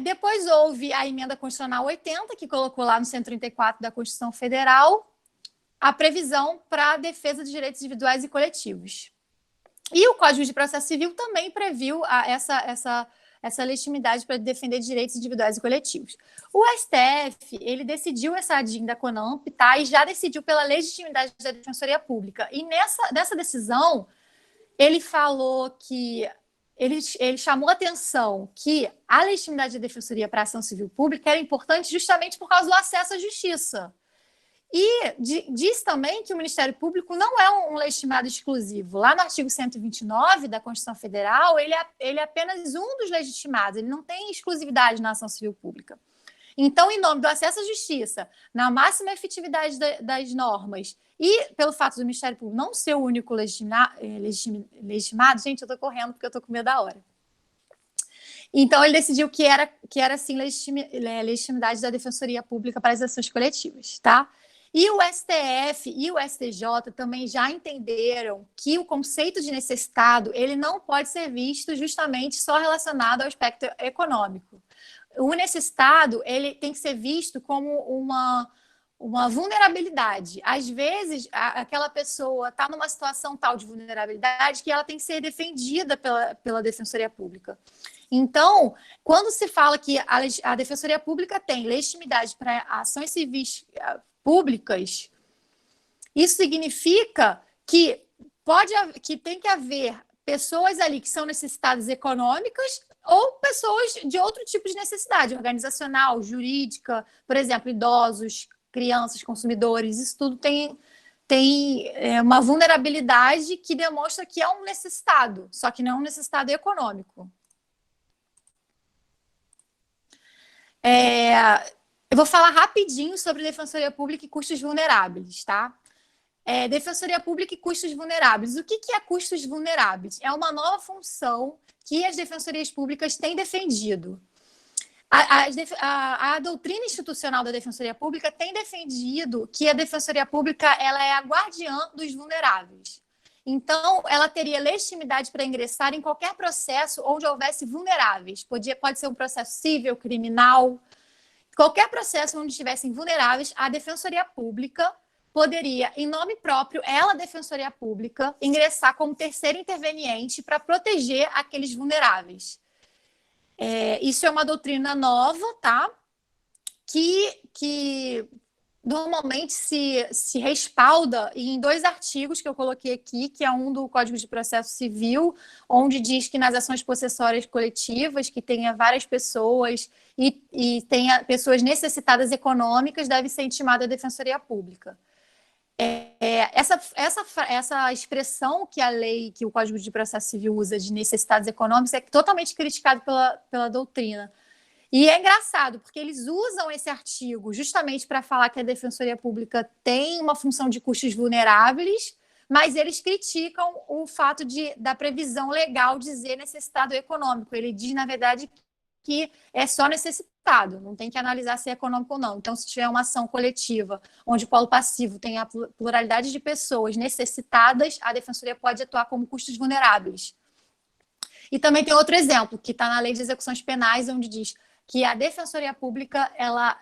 Depois houve a emenda constitucional 80, que colocou lá no 134 da Constituição Federal a previsão para a defesa dos direitos individuais e coletivos. E o Código de Processo Civil também previu essa legitimidade para defender direitos individuais e coletivos. O STF, ele decidiu essa ADIM da CONAMP, tá? E já decidiu pela legitimidade da Defensoria Pública. E nessa decisão, ele falou que ele chamou a atenção que a legitimidade da Defensoria para a Ação Civil Pública era importante justamente por causa do acesso à justiça. E diz também que o Ministério Público não é um legitimado exclusivo. Lá no artigo 129 da Constituição Federal, ele é apenas um dos legitimados, ele não tem exclusividade na ação civil pública. Então, em nome do acesso à justiça, na máxima efetividade das normas e pelo fato do Ministério Público não ser o único legitimado, gente, eu estou correndo porque eu estou com medo da hora. Então, ele decidiu que era sim, legitimidade da Defensoria Pública para as ações coletivas, tá? E o STF e o STJ também já entenderam que o conceito de necessitado ele não pode ser visto justamente só relacionado ao aspecto econômico. O necessitado ele tem que ser visto como uma vulnerabilidade. Às vezes, aquela pessoa está numa situação tal de vulnerabilidade que ela tem que ser defendida pela Defensoria Pública. Então, quando se fala que a Defensoria Pública tem legitimidade para ações civis públicas, isso significa que tem que haver pessoas ali que são necessitadas econômicas ou pessoas de outro tipo de necessidade, organizacional, jurídica, por exemplo, idosos, crianças, consumidores, isso tudo tem uma vulnerabilidade que demonstra que é um necessitado, só que não é um necessitado econômico. Eu vou falar rapidinho sobre Defensoria Pública e custos vulneráveis, tá? Defensoria Pública e custos vulneráveis. O que é custos vulneráveis? É uma nova função que as defensorias públicas têm defendido. A doutrina institucional da Defensoria Pública tem defendido que a Defensoria Pública ela é a guardiã dos vulneráveis. Então, ela teria legitimidade para ingressar em qualquer processo onde houvesse vulneráveis. Pode ser um processo civil, criminal. Qualquer processo onde estivessem vulneráveis, a Defensoria Pública poderia, em nome próprio, ela, Defensoria Pública, ingressar como terceiro interveniente para proteger aqueles vulneráveis. Isso é uma doutrina nova, tá? Que normalmente se respalda em 2 artigos que eu coloquei aqui, que é um do Código de Processo Civil, onde diz que nas ações possessórias coletivas, que tenha várias pessoas e tenha pessoas necessitadas econômicas, deve ser intimada a Defensoria Pública. Essa expressão que a lei, que o Código de Processo Civil usa de necessitados econômicos é totalmente criticado pela doutrina. E é engraçado, porque eles usam esse artigo justamente para falar que a Defensoria Pública tem uma função de custos vulneráveis, mas eles criticam o fato da previsão legal dizer necessitado econômico. Ele diz, na verdade, que é só necessitado, não tem que analisar se é econômico ou não. Então, se tiver uma ação coletiva, onde o polo passivo tem a pluralidade de pessoas necessitadas, a Defensoria pode atuar como custos vulneráveis. E também tem outro exemplo, que está na Lei de Execuções Penais, onde diz que a Defensoria Pública ela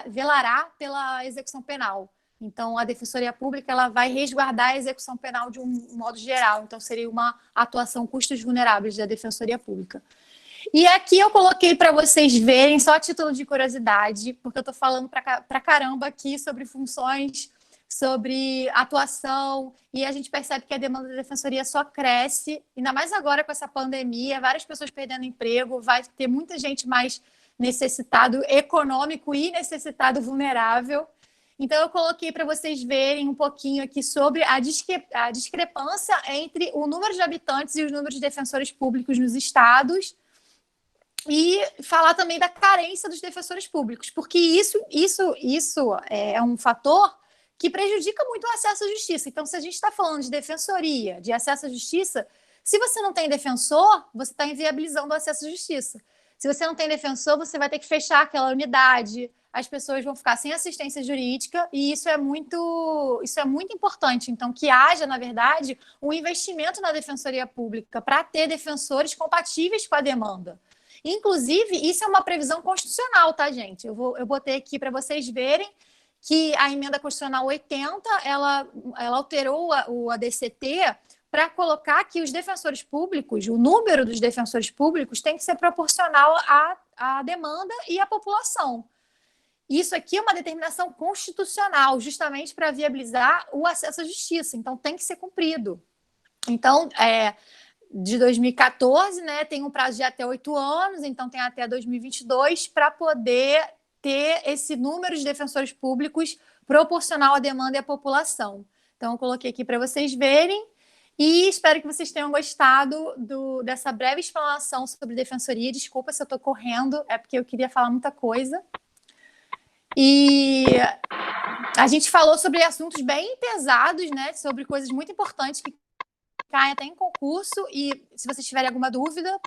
velará pela execução penal. Então, a Defensoria Pública ela vai resguardar a execução penal de um modo geral. Então, seria uma atuação custos vulneráveis da Defensoria Pública. E aqui eu coloquei para vocês verem, só a título de curiosidade, porque eu estou falando para caramba aqui sobre funções, sobre atuação, e a gente percebe que a demanda da Defensoria só cresce, ainda mais agora com essa pandemia, várias pessoas perdendo emprego, vai ter muita gente mais necessitado econômico e necessitado vulnerável. Então, eu coloquei para vocês verem um pouquinho aqui sobre a discrepância entre o número de habitantes e os números de defensores públicos nos estados, e falar também da carência dos defensores públicos, porque isso é um fator que prejudica muito o acesso à justiça. Então, se a gente está falando de defensoria, de acesso à justiça, se você não tem defensor, você está inviabilizando o acesso à justiça. Se você não tem defensor, você vai ter que fechar aquela unidade, as pessoas vão ficar sem assistência jurídica, e isso é muito importante. Então, que haja, na verdade, um investimento na Defensoria Pública para ter defensores compatíveis com a demanda. Inclusive, isso é uma previsão constitucional, tá, gente? Eu botei aqui para vocês verem que a emenda constitucional 80, ela alterou o ADCT para colocar que os defensores públicos, o número dos defensores públicos tem que ser proporcional à demanda e à população. Isso aqui é uma determinação constitucional, justamente para viabilizar o acesso à justiça. Então, tem que ser cumprido. Então, de 2014, né, tem um prazo de até 8 anos, então tem até 2022 para poder ter esse número de defensores públicos proporcional à demanda e à população. Então, eu coloquei aqui para vocês verem e espero que vocês tenham gostado dessa breve explanação sobre defensoria. Desculpa se eu estou correndo, é porque eu queria falar muita coisa. E a gente falou sobre assuntos bem pesados, né? Sobre coisas muito importantes que caem até em concurso. E se vocês tiverem alguma dúvida...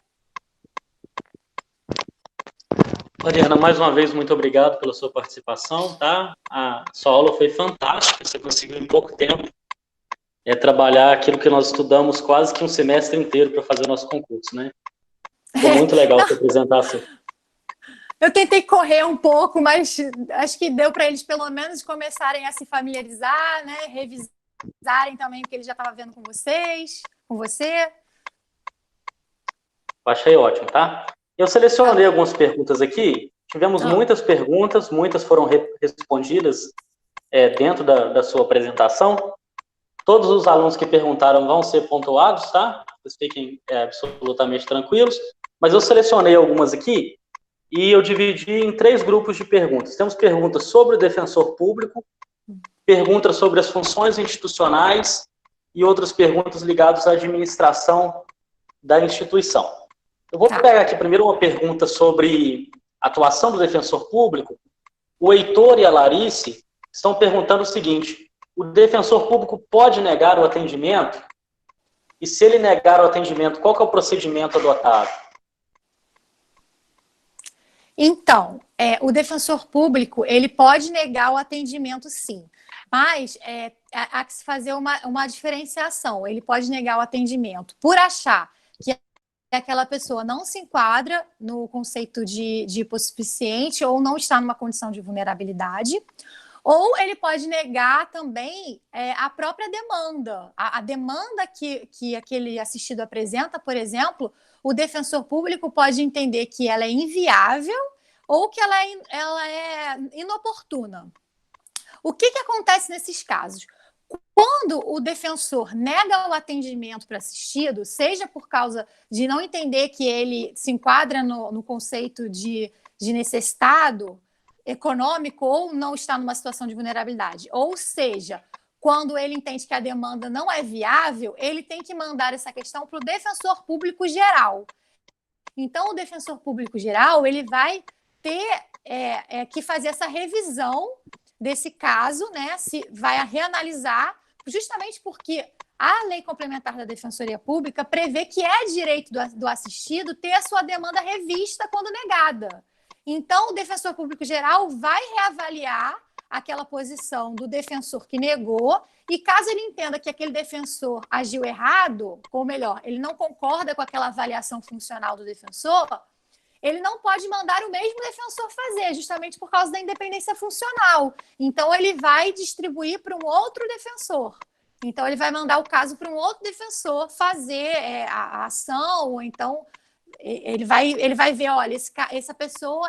Mariana, mais uma vez, muito obrigado pela sua participação, tá? A sua aula foi fantástica, você conseguiu em pouco tempo trabalhar aquilo que nós estudamos quase que um semestre inteiro para fazer o nosso concurso, né? Foi muito legal a sua apresentação. Eu tentei correr um pouco, mas acho que deu para eles pelo menos começarem a se familiarizar, né? Revisarem também o que eles já estavam vendo com vocês, com você. Achei ótimo, tá? Eu selecionei algumas perguntas aqui. Tivemos muitas perguntas, muitas foram respondidas dentro da sua apresentação. Todos os alunos que perguntaram vão ser pontuados, tá? Vocês fiquem absolutamente tranquilos. Mas eu selecionei algumas aqui e eu dividi em 3 grupos de perguntas. Temos perguntas sobre o defensor público, perguntas sobre as funções institucionais e outras perguntas ligadas à administração da instituição. Eu vou pegar aqui primeiro uma pergunta sobre a atuação do defensor público. O Heitor e a Larice estão perguntando o seguinte: o defensor público pode negar o atendimento? E se ele negar o atendimento, qual que é o procedimento adotado? Então, o defensor público, ele pode negar o atendimento, sim. Mas há que se fazer uma diferenciação. Ele pode negar o atendimento por achar que aquela pessoa não se enquadra no conceito de hipossuficiente ou não está numa condição de vulnerabilidade. Ou ele pode negar também a própria demanda. A demanda que aquele assistido apresenta, por exemplo, o defensor público pode entender que ela é inviável ou que ela é inoportuna. O que acontece nesses casos? Quando o defensor nega o atendimento para assistido, seja por causa de não entender que ele se enquadra no conceito de necessitado econômico ou não está numa situação de vulnerabilidade, ou seja, quando ele entende que a demanda não é viável, ele tem que mandar essa questão para o defensor público geral. Então, o defensor público geral ele vai ter que fazer essa revisão desse caso, né? Se vai reanalisar, justamente porque a Lei Complementar da Defensoria Pública prevê que é direito do assistido ter a sua demanda revista quando negada. Então, o defensor público geral vai reavaliar aquela posição do defensor que negou e caso ele entenda que aquele defensor agiu errado, ou melhor, ele não concorda com aquela avaliação funcional do defensor, ele não pode mandar o mesmo defensor fazer, justamente por causa da independência funcional. Então, ele vai distribuir para um outro defensor. Então, ele vai mandar o caso para um outro defensor fazer a ação, ou então ele vai ver, olha, essa pessoa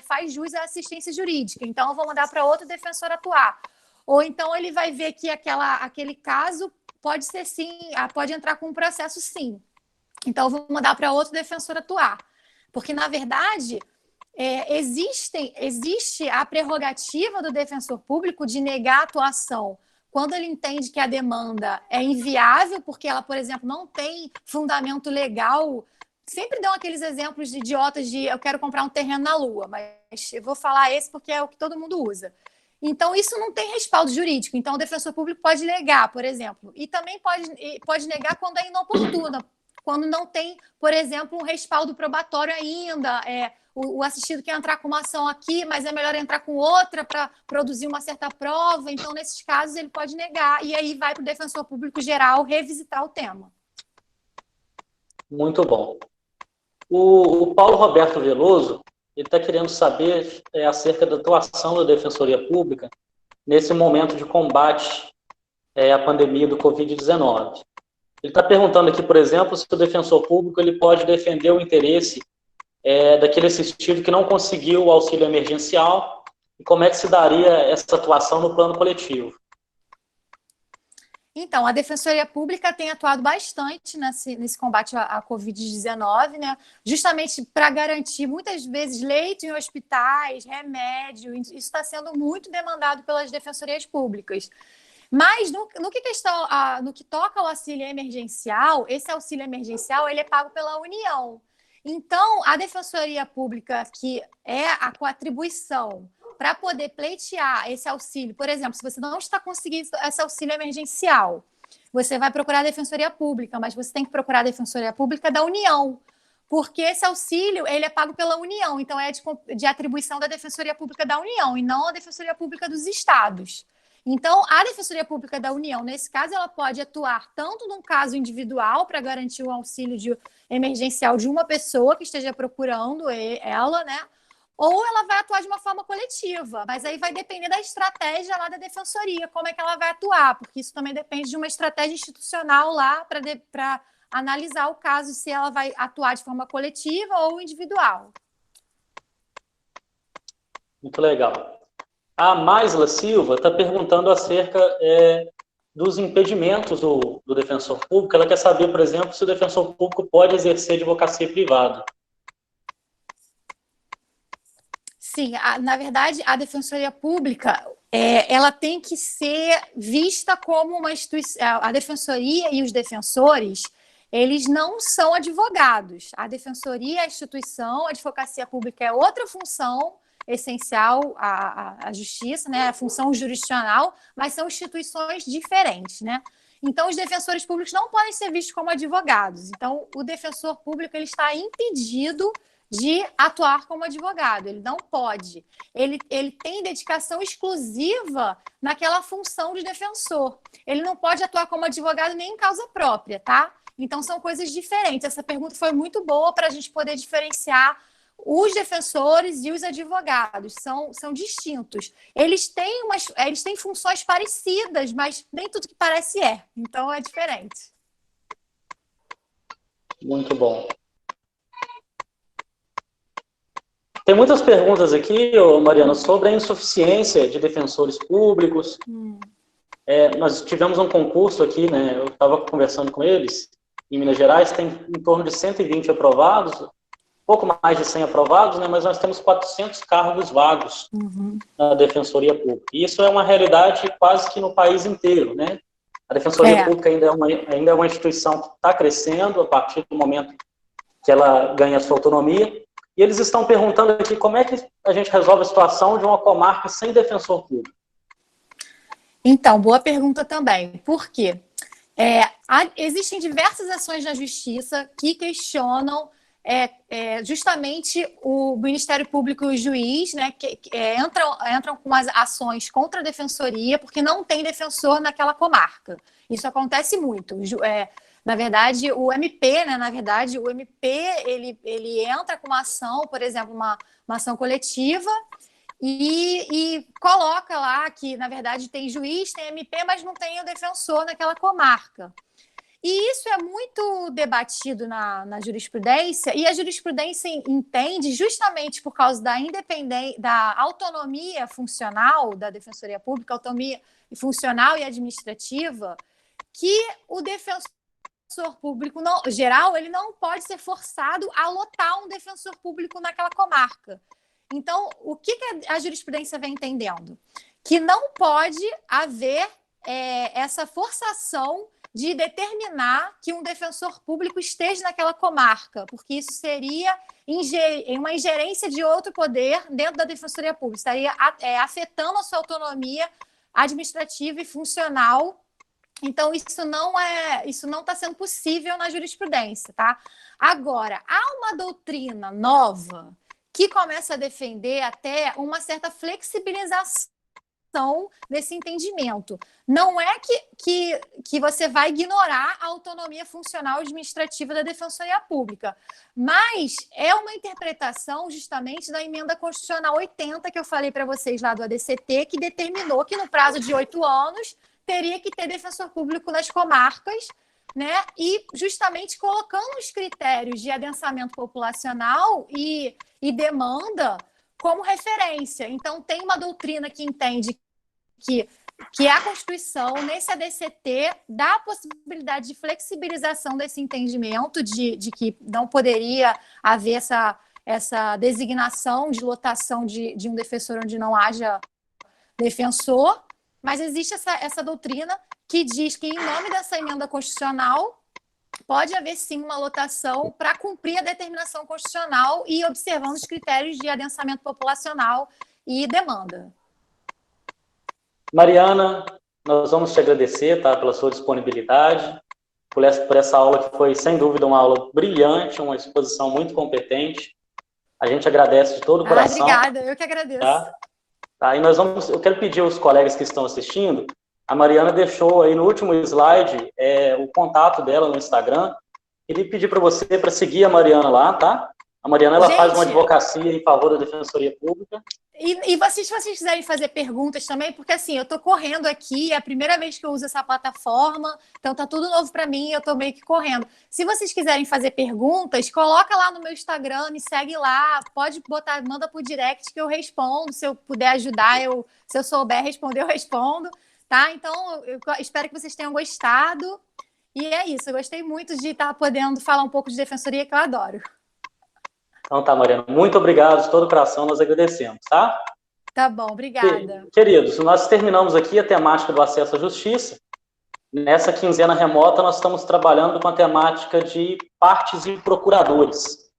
faz jus à assistência jurídica, então eu vou mandar para outro defensor atuar. Ou então ele vai ver que aquele caso pode ser sim, pode entrar com um processo sim. Então eu vou mandar para outro defensor atuar. Porque, na verdade, existe a prerrogativa do defensor público de negar a atuação quando ele entende que a demanda é inviável, porque ela, por exemplo, não tem fundamento legal. Sempre dão aqueles exemplos de idiotas de eu quero comprar um terreno na Lua, mas eu vou falar esse porque é o que todo mundo usa. Então, isso não tem respaldo jurídico. Então, o defensor público pode negar, por exemplo. E também pode negar quando é inoportuna, quando não tem, por exemplo, um respaldo probatório ainda. O assistido quer entrar com uma ação aqui, mas é melhor entrar com outra para produzir uma certa prova. Então, nesses casos, ele pode negar. E aí vai para o defensor público geral revisitar o tema. Muito bom. O Paulo Roberto Veloso, ele está querendo saber acerca da atuação da Defensoria Pública nesse momento de combate à pandemia do Covid-19. Ele está perguntando aqui, por exemplo, se o defensor público ele pode defender o interesse daquele assistido que não conseguiu o auxílio emergencial e como é que se daria essa atuação no plano coletivo. Então, a Defensoria Pública tem atuado bastante nesse combate à Covid-19, né? Justamente para garantir, muitas vezes, leito em hospitais, remédio. Isso está sendo muito demandado pelas defensorias públicas. Mas, no que toca ao auxílio emergencial, esse auxílio emergencial ele é pago pela União. Então, a Defensoria Pública, que é com atribuição para poder pleitear esse auxílio, por exemplo, se você não está conseguindo esse auxílio emergencial, você vai procurar a Defensoria Pública, mas você tem que procurar a Defensoria Pública da União, porque esse auxílio ele é pago pela União, então é de atribuição da Defensoria Pública da União e não a Defensoria Pública dos Estados. Então, a Defensoria Pública da União, nesse caso, ela pode atuar tanto num caso individual para garantir o auxílio emergencial de uma pessoa que esteja procurando ela, né? Ou ela vai atuar de uma forma coletiva, mas aí vai depender da estratégia lá da defensoria, como é que ela vai atuar, porque isso também depende de uma estratégia institucional lá para analisar o caso, se ela vai atuar de forma coletiva ou individual. Muito legal. A Maisla Silva está perguntando acerca dos impedimentos do defensor público. Ela quer saber, por exemplo, se o defensor público pode exercer advocacia privada. Sim, na verdade, a Defensoria Pública ela tem que ser vista como uma instituição. A Defensoria e os defensores, eles não são advogados. A Defensoria é a instituição, a advocacia pública é outra função essencial à justiça, né? A função jurisdicional, mas são instituições diferentes, né? Então, os defensores públicos não podem ser vistos como advogados. Então, o defensor público ele está impedido de atuar como advogado, ele não pode. Ele tem dedicação exclusiva naquela função de defensor. Ele não pode atuar como advogado nem em causa própria, tá? Então, são coisas diferentes. Essa pergunta foi muito boa para a gente poder diferenciar os defensores e os advogados. São distintos. Eles têm funções parecidas, mas nem tudo que parece é. Então, é diferente. Muito bom. Tem muitas perguntas aqui, Mariana, sobre a insuficiência de defensores públicos. Nós tivemos um concurso aqui, né? Eu estava conversando com eles, em Minas Gerais, tem em torno de 120 aprovados, pouco mais de 100 aprovados, né? Mas nós temos 400 cargos vagos na Defensoria Pública. E isso é uma realidade quase que no país inteiro, né? A Defensoria Pública ainda é uma instituição que está crescendo a partir do momento que ela ganha a sua autonomia. E eles estão perguntando aqui como é que a gente resolve a situação de uma comarca sem defensor público. Então, boa pergunta também. Por quê? Existem diversas ações na justiça que questionam justamente o Ministério Público e o juiz, né, que entram com as ações contra a defensoria porque não tem defensor naquela comarca. Isso acontece muito. Na verdade, o MP, ele entra com uma ação, por exemplo, uma ação coletiva e coloca lá que, na verdade, tem juiz, tem MP, mas não tem o defensor naquela comarca. E isso é muito debatido na jurisprudência, e a jurisprudência entende, justamente por causa da independência, da autonomia funcional da Defensoria Pública, autonomia funcional e administrativa, que o defensor público geral ele não pode ser forçado a lotar um defensor público naquela comarca. Então, o que a jurisprudência vem entendendo? Que não pode haver essa forçação de determinar que um defensor público esteja naquela comarca, porque isso seria uma ingerência de outro poder dentro da Defensoria Pública, estaria afetando a sua autonomia administrativa e funcional. Então, isso não está sendo possível na jurisprudência, tá? Agora, há uma doutrina nova que começa a defender até uma certa flexibilização desse entendimento. Não é que você vai ignorar a autonomia funcional administrativa da Defensoria Pública, mas é uma interpretação justamente da emenda constitucional 80 que eu falei para vocês lá do ADCT, que determinou que no prazo de 8 anos teria que ter defensor público nas comarcas, né? E justamente colocando os critérios de adensamento populacional e demanda como referência. Então, tem uma doutrina que entende que a Constituição, nesse ADCT, dá a possibilidade de flexibilização desse entendimento, de que não poderia haver essa designação de lotação de um defensor onde não haja defensor, mas existe essa doutrina que diz que, em nome dessa emenda constitucional, pode haver sim uma lotação para cumprir a determinação constitucional e observando os critérios de adensamento populacional e demanda. Mariana, nós vamos te agradecer, tá, pela sua disponibilidade, por essa aula que foi, sem dúvida, uma aula brilhante, uma exposição muito competente. A gente agradece de todo o coração. Obrigada, eu que agradeço. Tá, e eu quero pedir aos colegas que estão assistindo, a Mariana deixou aí no último slide o contato dela no Instagram. Queria pedir para você para seguir a Mariana lá, tá? A Mariana ela faz uma advocacia em favor da Defensoria Pública. E se vocês quiserem fazer perguntas também, porque assim, eu tô correndo aqui, é a primeira vez que eu uso essa plataforma, então tá tudo novo para mim, eu tô meio que correndo. Se vocês quiserem fazer perguntas, coloca lá no meu Instagram, me segue lá, pode botar, manda por direct que eu respondo, se eu puder ajudar, se eu souber responder, eu respondo, tá? Então, eu espero que vocês tenham gostado. E é isso, eu gostei muito de estar podendo falar um pouco de defensoria, que eu adoro. Então tá, Mariana, muito obrigado, de todo o coração, nós agradecemos, tá? Tá bom, obrigada. Queridos, nós terminamos aqui a temática do acesso à justiça. Nessa quinzena remota, nós estamos trabalhando com a temática de partes e procuradores,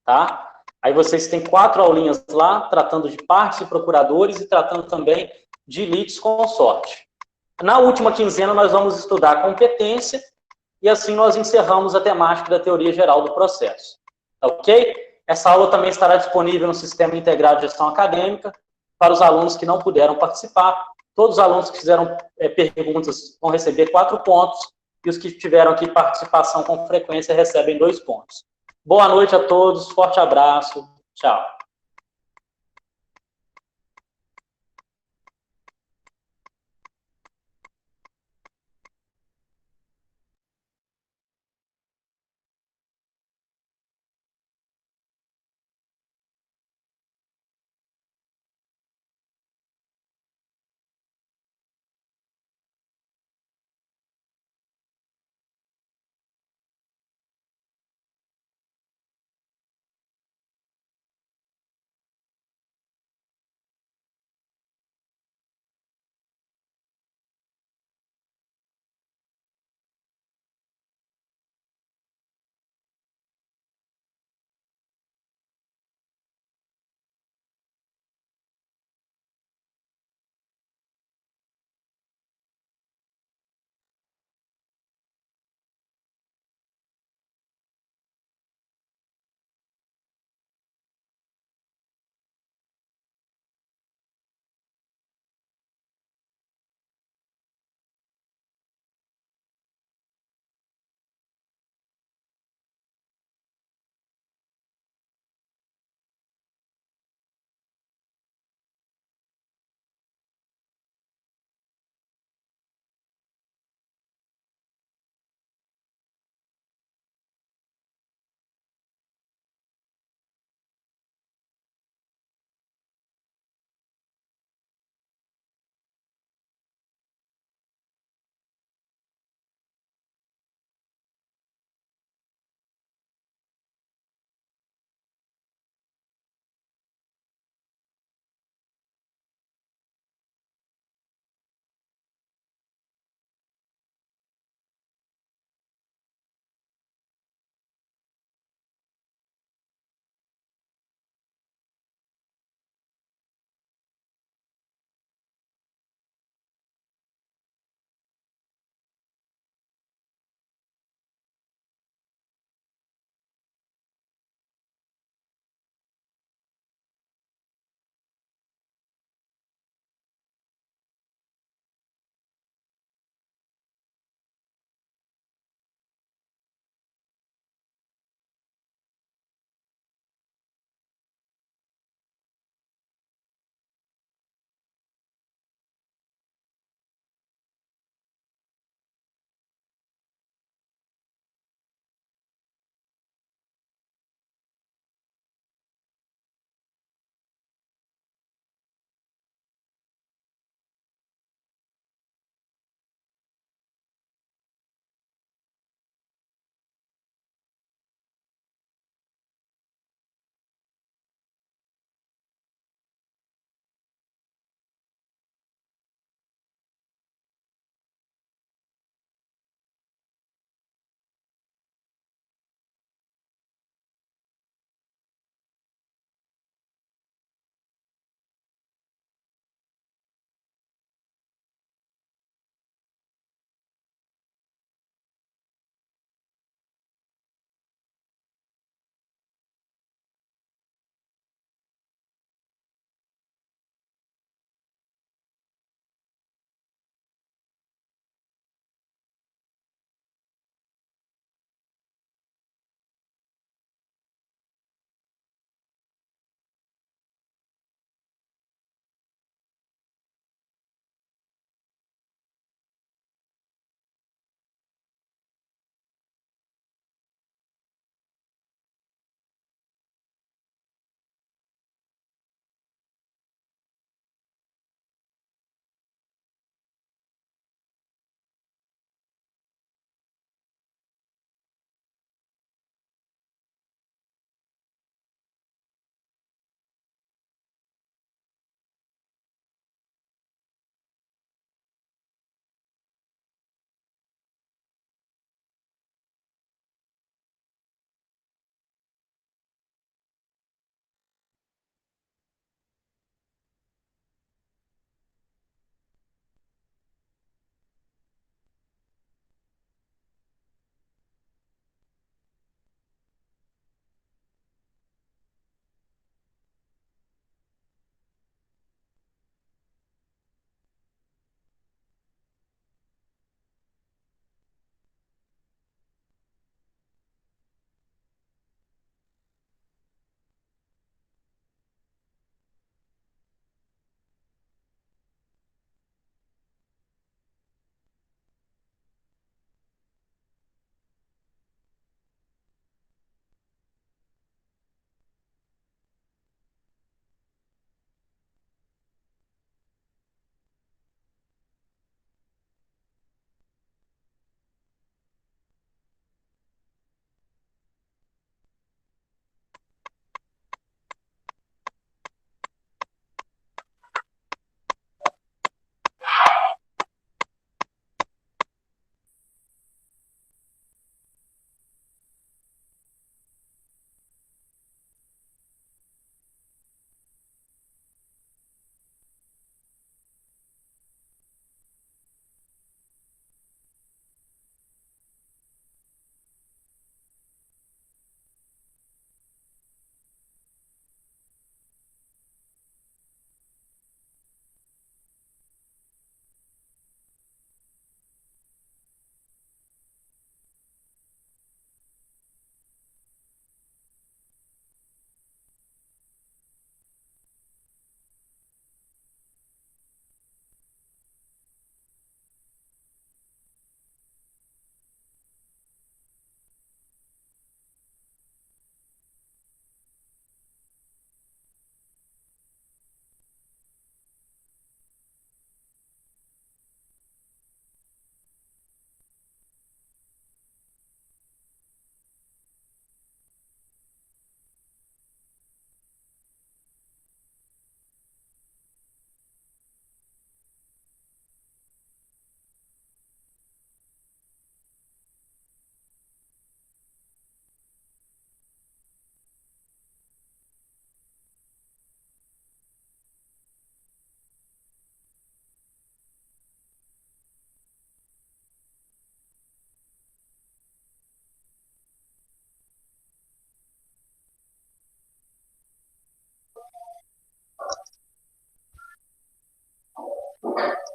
tá? Aí vocês têm 4 aulinhas lá, tratando de partes e procuradores e tratando também de litisconsorte. Na última quinzena, nós vamos estudar a competência e assim nós encerramos a temática da teoria geral do processo. Tá ok? Essa aula também estará disponível no Sistema Integrado de Gestão Acadêmica para os alunos que não puderam participar. Todos os alunos que fizeram perguntas vão receber 4 pontos e os que tiveram aqui participação com frequência recebem 2 pontos. Boa noite a todos, forte abraço, tchau.